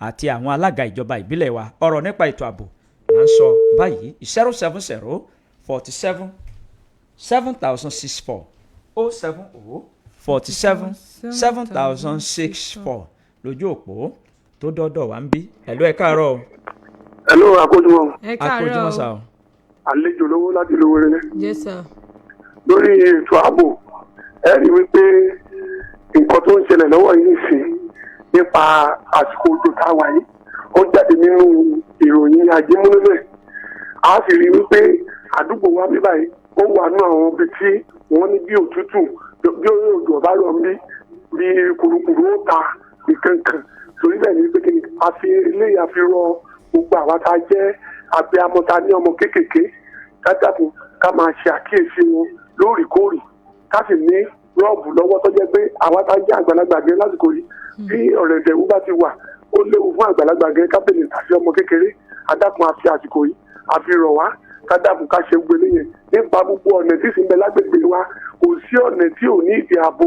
àti àwọn alága ìjọba ìbílẹ̀ wa ọ̀rọ̀ nípa ètò ààbò là ń sọ báyìí 070 47 7064 070 47 7064 lójú òpó tó dọ́dọ̀ wá ń bí ẹ̀lú ẹ̀ káàárọ̀ o. ẹ̀lú àkójúmọ́. ẹ káàárọ̀ àkójúmọ́ sá o. àlejò lówó láti lówó rẹ. yes sir. lórí ètò ààbò ẹ rí wípé nǹkan tó ń ṣẹlẹ̀ lọ́wọ́ yìí nìsín nípa àsìkò òjò tá a wà yìí ó jáde nínú ìròyìn ajémúlẹ̀ a sì rí wípé àdúgbò wa bí báyìí ó wà nú àwọn ibi tí wọ́n ní bí òtútù bí òjò bá lọ bí kùrukùru ó ta nǹkankan torí bẹ́ẹ̀ ni pé kí ni a fi eléyìí a fi rọ gbogbo àwa tá a jẹ́ abiyamọ tá a ní ọmọ kéékèèké kájàpọ̀ ká máa ṣe àkíyèsí wọn lóòrèkóòrè ká sì ní rọ́ọ̀bù lọ́wọ́ tó jẹ́ pé àwa tá a jẹ́ àgbàlagbà gẹ́ lásìkò yìí bí ọ̀rẹ̀dẹ̀wú bá ti wà ó léwu fún àgbàlagbà gẹ́ kábìnì tàbí ọmọ kékeré adákun àfi àsìkò yìí àfi rọ̀ wá kádàkùn ká ṣe gbélé yẹn nípa gbogbo ọ̀nà tí ìsìnbẹ lágbègbè wa kò sí ọ̀nà tí ò ní ìdí ààbò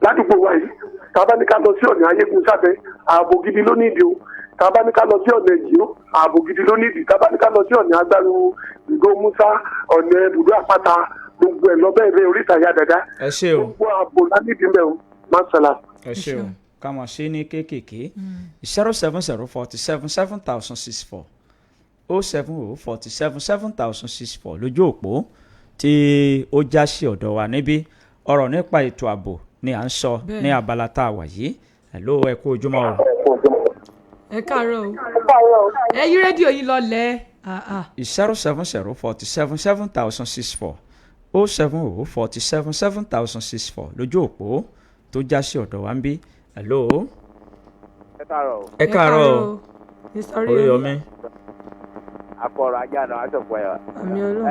ládùúgbò wa yìí tàbá ní ká lọ sí ọ̀nà ayégun sábẹ́ ààbò gidi ló ní ìdí o tàbá ní ká lọ sí ọ̀nà ìjìó ààbò gidi ló ní ìdí tàbá ní ká lọ sí ọ̀nà agbáru ìgò musa ọ̀nà ibùdó àpáta gbogbo ẹ̀ lọ bẹ́ẹ̀ bẹ́ẹ̀ oríta ya dada gbogbo ààbò lánìdí mẹ́ o masala. ẹ ṣe o ká mọ̀ sí ní kéékèèké 070 47 7064 070 47 7064 lójú òpó tí ó já sí ọ̀dọ̀ wa níbí ọ̀rọ̀ nípa ètò ààbò ni à ń sọ ní abala tá a wà yìí hello ẹ kú ojúmọ́ o. ẹ káàárọ̀ o ẹ yí rédíò yìí lọlẹ̀. 070 47 7064 070 47 7064 lójú òpó tó já sí ọ̀dọ̀ wa níbí hello. ẹ káàárọ̀ o. ẹ káàárọ̀ o. Oríyọmí. akọrọ ajá náà aṣọpọ ẹ. àmì ọlọ́run.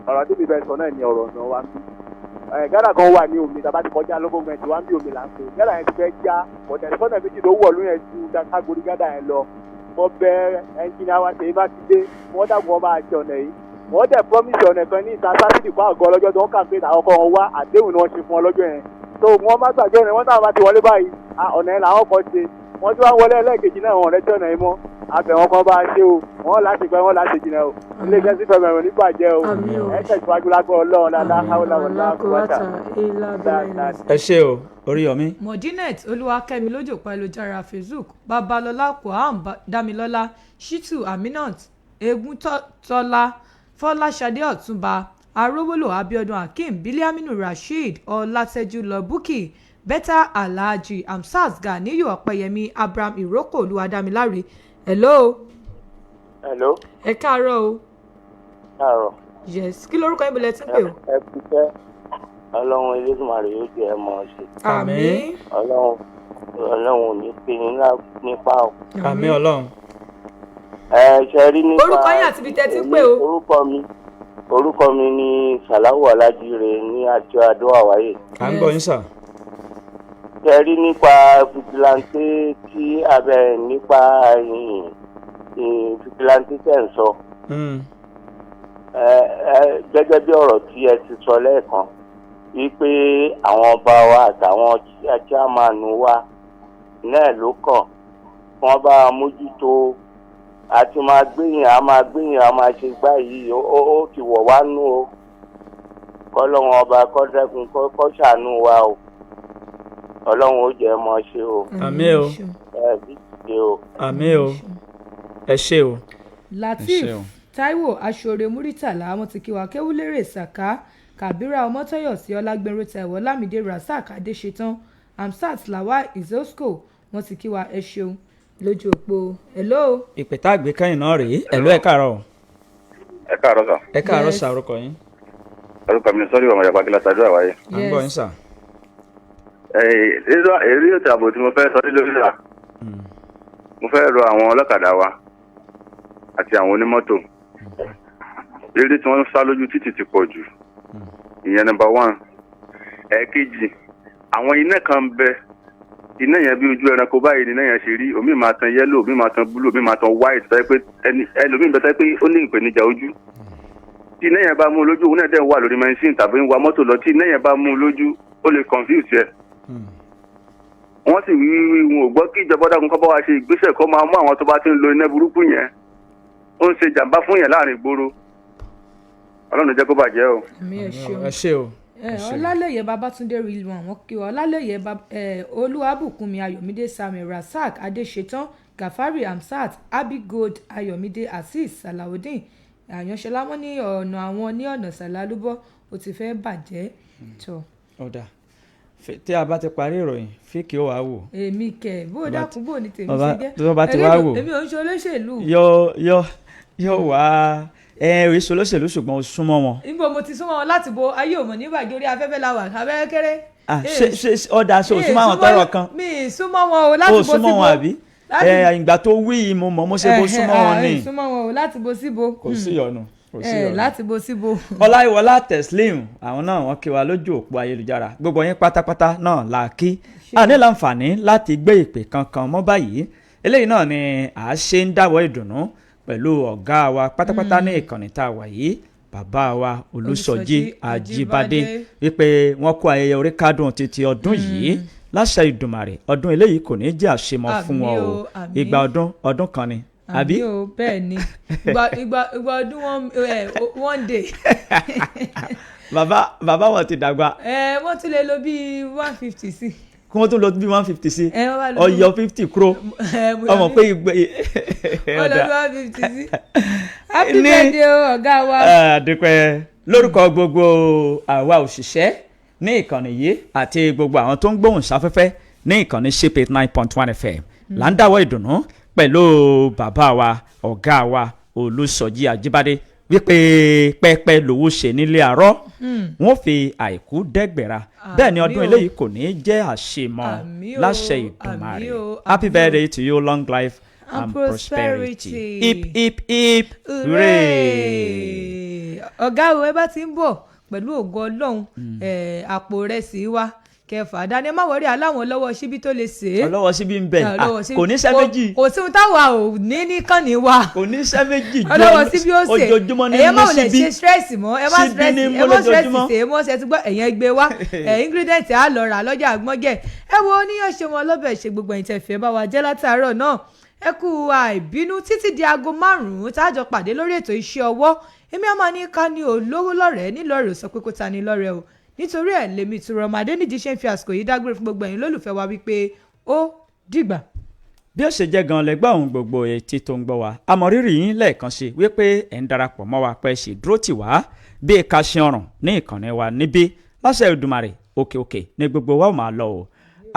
ọ̀rọ̀ tí mi bẹ sọ náà ni ọ̀rọ̀ náà wá ń bí. gádà kan wà ní omi tàbá ti kọjá lógún ẹ̀jẹ̀ wá ń bí omi là ń pè. gádà yẹn ti fẹ́ já ọ̀tẹ̀sífọ́nà méjì tó wọ̀ lóyún ẹ̀ ju kágorí gádà yẹn lọ. wọ́n bẹ ẹnjìnìá wa ṣèyí bá ti dé wọ́n dàgbọ́n wọn máa ṣe ọ̀nà yìí. wọ́n dẹ̀ promise ọ̀nà kan ní ìta sábìdì fún àgọ́ ọlọ́jọ́ tó ń kàǹpé àwọn ọkọ̀ wọn wá àdéhùn ni wọ́n ṣe fún ọlọ́jọ́ yẹn. tó wọ́n má gbàgbé ọ̀nà wọn táwọn bá ti wọlé báyìí ọ̀nà yẹn làwọn kọ́ ṣe wọ́n tí wọ́n wọlé ẹlẹ́ẹ̀kejì náà wọ́n rẹ́jọ́ ọ̀nà yìí mọ́ abẹ̀wọ̀n kan bá ṣe o wọ́n láti pẹ́ wọ́n láti jìnnà o ilé iṣẹ́ sí fẹ̀mẹ̀rún nígbàjẹ́ o ẹ tẹ̀síwájú lágbọ́ ọlọ́run láláhàwọ̀láwọ̀láwọ̀láwọ̀tà. ẹ ṣé o Oríyọmí. Modinet Olúwakẹ́mi lójú pa ẹlòjára Facebook Babalọlá Kwaham Damilọ́lá Shitu Aminat Eguntọ́lá Fọláṣadé Ọ̀túnba Arówólò Abíọ́dún Hakeem Biliaminu Rasheed Ọlátẹ́jú Lọ́bùkì Bẹ́tà Alhaji Amsat Ganiyu Ọ̀pẹ́yẹmí Abraham Iroko Olúwadámiláre. Hello. Hello. ẹ káàárọ̀ o. káàárọ̀. yes kí lorúkọ yín bọ̀lẹ̀ tí ń pè o. ẹ kú fẹ́ ọlọ́run elédùnmarè yóò jẹ́ ẹ mọ̀ ọ́ ṣe. àmín. ọlọ́run ò ní pè ní nípa o. àmín ọlọ́run. ṣe rí nípa orúkọ yín àti ibi tẹ́ ti pé o. orúkọ mi ni Sàláwù Ọlájíire ní àjọ Adó Àwáyé. à ń gbọ́ yín sà. ṣe rí nípa fìjìláńtì tí abẹ nípa fìjìláńtì tẹ̀ ń sọ. Gẹ́gẹ́ bí ọ̀rọ̀ tí ẹ ti sọ lẹ́ẹ̀kan wípé àwọn ọba wa àtàwọn chairman wa náà ló kàn wọ́n bá mójútó àti máa gbìyàn a máa ṣe gbá yìí ó ti wọ̀ wá nú o kọ́lọ́run ọba kọ́dẹ́kun kọ́ ṣàánú wa o ọlọ́run ó jẹ́ mọ́ ṣe o. àmín o. bí ṣe o. àmín o. ẹ ṣé o. Lateef Táíwò Aṣọre Múrítàlá wọn ti kí wa Kéwúlérè Sàká Kàbírà Ọmọ́tọ́yọ̀sí Ọlágbẹ̀rún Taiwo Lámìdé Rasaq Adéṣetán Amsat Lawal Izosco wọn ti kí wa ẹ ṣeun lójú òpó. hello. ìpè tá a gbé kẹ́yìn náà rèé ẹ̀lú ẹ̀ káàárọ̀. ẹ káàárọ̀ sà. ẹ káàárọ̀ sà orúkọ yín. orúkọ mi sọ́rí ọmọ ìyàpá kílá Adó Àwáyé. à ń gbọ́ yín sà. èrí ètò ààbò tí mo fẹ́ sọ nílò ìlà mo fẹ́ rọ àwọn ọlọ́kadà wa àti àwọn onímọ́tò eré tí wọ́n ń sá lójú títì ti pọ̀ jù ìyẹn number 1. ẹ̀ẹ̀kejì àwọn iná kan ń bẹ iná yẹn bí ojú ẹranko báyìí iná yẹn ṣe rí omi máa tan yẹ́lò omi máa tan búlù omi máa tan white tẹ́ pé ẹlòmíì bẹ́ẹ̀ tẹ́ pé ó ní ìpèníjà ojú tí iná yẹn bá mú lójú òun náà dẹ̀ ń wà lórí machine tàbí ń wa mọ́tò lọ tí iná yẹn bá mú lójú ó lè confuse ẹ̀. wọ́n sì wí wọn ò gbọ́ kí ìjọba dákun kọ́ bá wa ṣe ìgbésẹ̀ kọ́ máa mú àwọn tó bá ti ń lo iná burúkú yẹn ó ń ṣe jàǹbá fún yẹn láàrin ìgboro ọlọ́run jẹ́ kó bàjẹ́ o. ẹ ṣé o. Ọlálẹ́yẹ Babátúndé Rilwan àwọn kí wa Ọlálẹ́yẹ Olúwabùkúnmi Ayọ̀mídé Samuel Rasaq Adéṣetán Gàfárì Amsat Abigold Ayọ̀mídé Azeez Salawudeen àyànṣọlá wọn ní ọ̀nà àwọn ní ọ̀nà Sàlálúbọ̀ ó ti fẹ́ bàjẹ́ tó. ọ̀dà tí a bá ti parí ìròyìn fíkì ó wàá wò. èmi kẹ bó o dákun bó o ní tèmi ṣe jẹ́ tó bá ti wá wò èmi ò ń ṣe olóṣèlú. yóò wá oríṣi olóṣèlú ṣùgbọ́n o súnmọ́ wọn. níbo mo ti súnmọ́ wọn láti bo ayé òmò nígbàgbé orí afẹ́fẹ́ la wà abẹ́rẹ́ kéré. ṣe ọ̀dà ṣe òsúnmọ́ àwọn tọrọ kan. mi súnmọ́ wọn o láti bo síbo. o súnmọ́ wọn àbí ìgbà tó wí mo mọ̀ mo ṣe bó súnmọ́ wọn ni. súnmọ́ wọn o láti bo síbo. kò sí ọ̀nà láti bo síbo. Ọláyíwọlá Teslim àwọn náà wọ́n kí wa lójú òpó ayélujára gbogbo yín pátápátá náà la kí a ní láǹfààní láti gbé ìpè kankan mọ́ báyìí eléyìí náà ni à á ṣe ń dáwọ́ ìdùnnú pẹ̀lú ọ̀gá wa pátápátá ní ìkànnì tá a wà yìí bàbá wa Olúsọjí Ajíbádé wípé wọ́n kó ayẹyẹ orí kádùn títí ọdún yìí láṣẹ Ìdùmarè ọdún eléyìí kò ní jẹ́ àṣemọ fún wọn o ìgbà ọdún kan ni àbí o bẹ́ẹ̀ ni ìgbà ọdún one day. bàbá wọn ti dàgbà. wọ́n tún lè lo bíi 150 sí. kí wọ́n tún lọ bí 150 sí ọyọ 50 kúrò ọmọ pé ìgbẹ́ wọ́n lọ bí 150 sí. happy birthday o ọ̀gá wa. àdúpẹ́ lórúkọ gbogbo àwa òṣìṣẹ́ ní ìkànnì yìí àti gbogbo àwọn tó ń gbóhùn sáfẹ́fẹ́ ní ìkànnì Shape 89.1 FM là ń dáwọ́ ìdùnnú pẹ̀lú bàbá wa ọ̀gá wa Olúsọjí Ajíbádé wípé pẹ́pẹ́ lówó ṣe nílé àárọ̀ wọ́n fi àìkú dẹ́gbẹ̀ra bẹ́ẹ̀ ni ọdún eléyìí kò ní jẹ́ àṣemọ láṣẹ Ìdùmarè happy birthday to you long life and prosperity hip hip hip hooray. ọ̀gá o ẹ bá ti ń bọ̀ pẹ̀lú ògo Ọlọ́run àpò rẹ̀ sí wa kẹfà dání ẹ má wọrí aláwọn lọ́wọ́ síbí tó lè ṣe é. ọlọ́wọ́ síbí ń bẹ kò ní sẹ́ méjì. kò sí ohun táwa ò ní nìkan ní wa. kò ní sẹ́ méjì jọ ọlọ́wọ́ síbí ó ṣe ojoojúmọ́ ní ẹ̀yẹ́ má mú wọlé síbí ṣe stress mọ́ ẹ má stress ṣe é mọ́ ṣe ti gbọ́ ẹ̀yẹn gbé wá ingredient á lọ rà lọ́jà àgbọ̀ngẹ̀ ẹ wo oníyàn ṣe wọn lọ́bẹ̀ ṣe gbogbo ẹ̀yìn tẹ̀fẹ́ bá wa jẹ́ látàárọ̀ náà ẹ kú àìbínú títí di aago 5 tájọ pàdé lórí ètò iṣẹ́ ọwọ́ èmi àmọ́ ní ká ní olówó lọ́rẹ̀ẹ́ nílọ́rẹ̀ sọ pé kó ta ni lọ́rẹ̀ o nítorí ẹ̀ lèmi ìtura ọmọ adéníjì ṣe ń fi àsìkò yìí dágbére fún gbogbo ẹ̀yin lólùfẹ́ wa wípé ó dìgbà. bí ó ṣe jẹ́ gan lẹ́gbẹ́ òun gbogbo etí tó ń gbọ́ wa àmọ̀rírì yín lẹ́ẹ̀kan ṣe wípé ẹ̀ ń darapọ̀ mọ́ wa pẹ́ ṣe dúró tì wá bí ká ṣe ọ̀ràn ní ìkànnì wa níbí láṣẹ Èdùmàrè òkè òkè ní gbogbo wa ò máa lọ o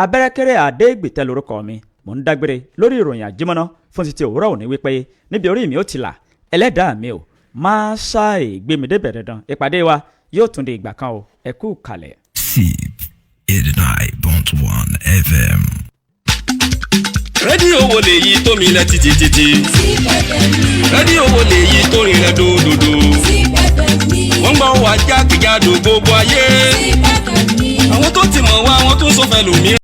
abẹ́rẹ́kẹ́rẹ́ àdégbìtẹ́ lórúkọ mi mò ń dágbére lórí ìròyìn àjímọ́ná fún títí òwúrọ̀ òní wípé níbi orí mi ó ti là ẹlẹ́dàá mi ò máa ṣáà gbé mi débẹ̀ dandan ìpàdé wa yóò tún di ìgbà kan o ẹ kú kalẹ̀. Shape 89.1 FM. rédíò wo lèyí tó milẹ̀ títí rédíò wo lèyí tó rinlẹ̀ dòdòdò wọ́n gbọ́ wá jákèjádò gbogbo ayé àwọn tó ti mọ̀ wá wọ́n tún sọ fẹ́ lòmíràn.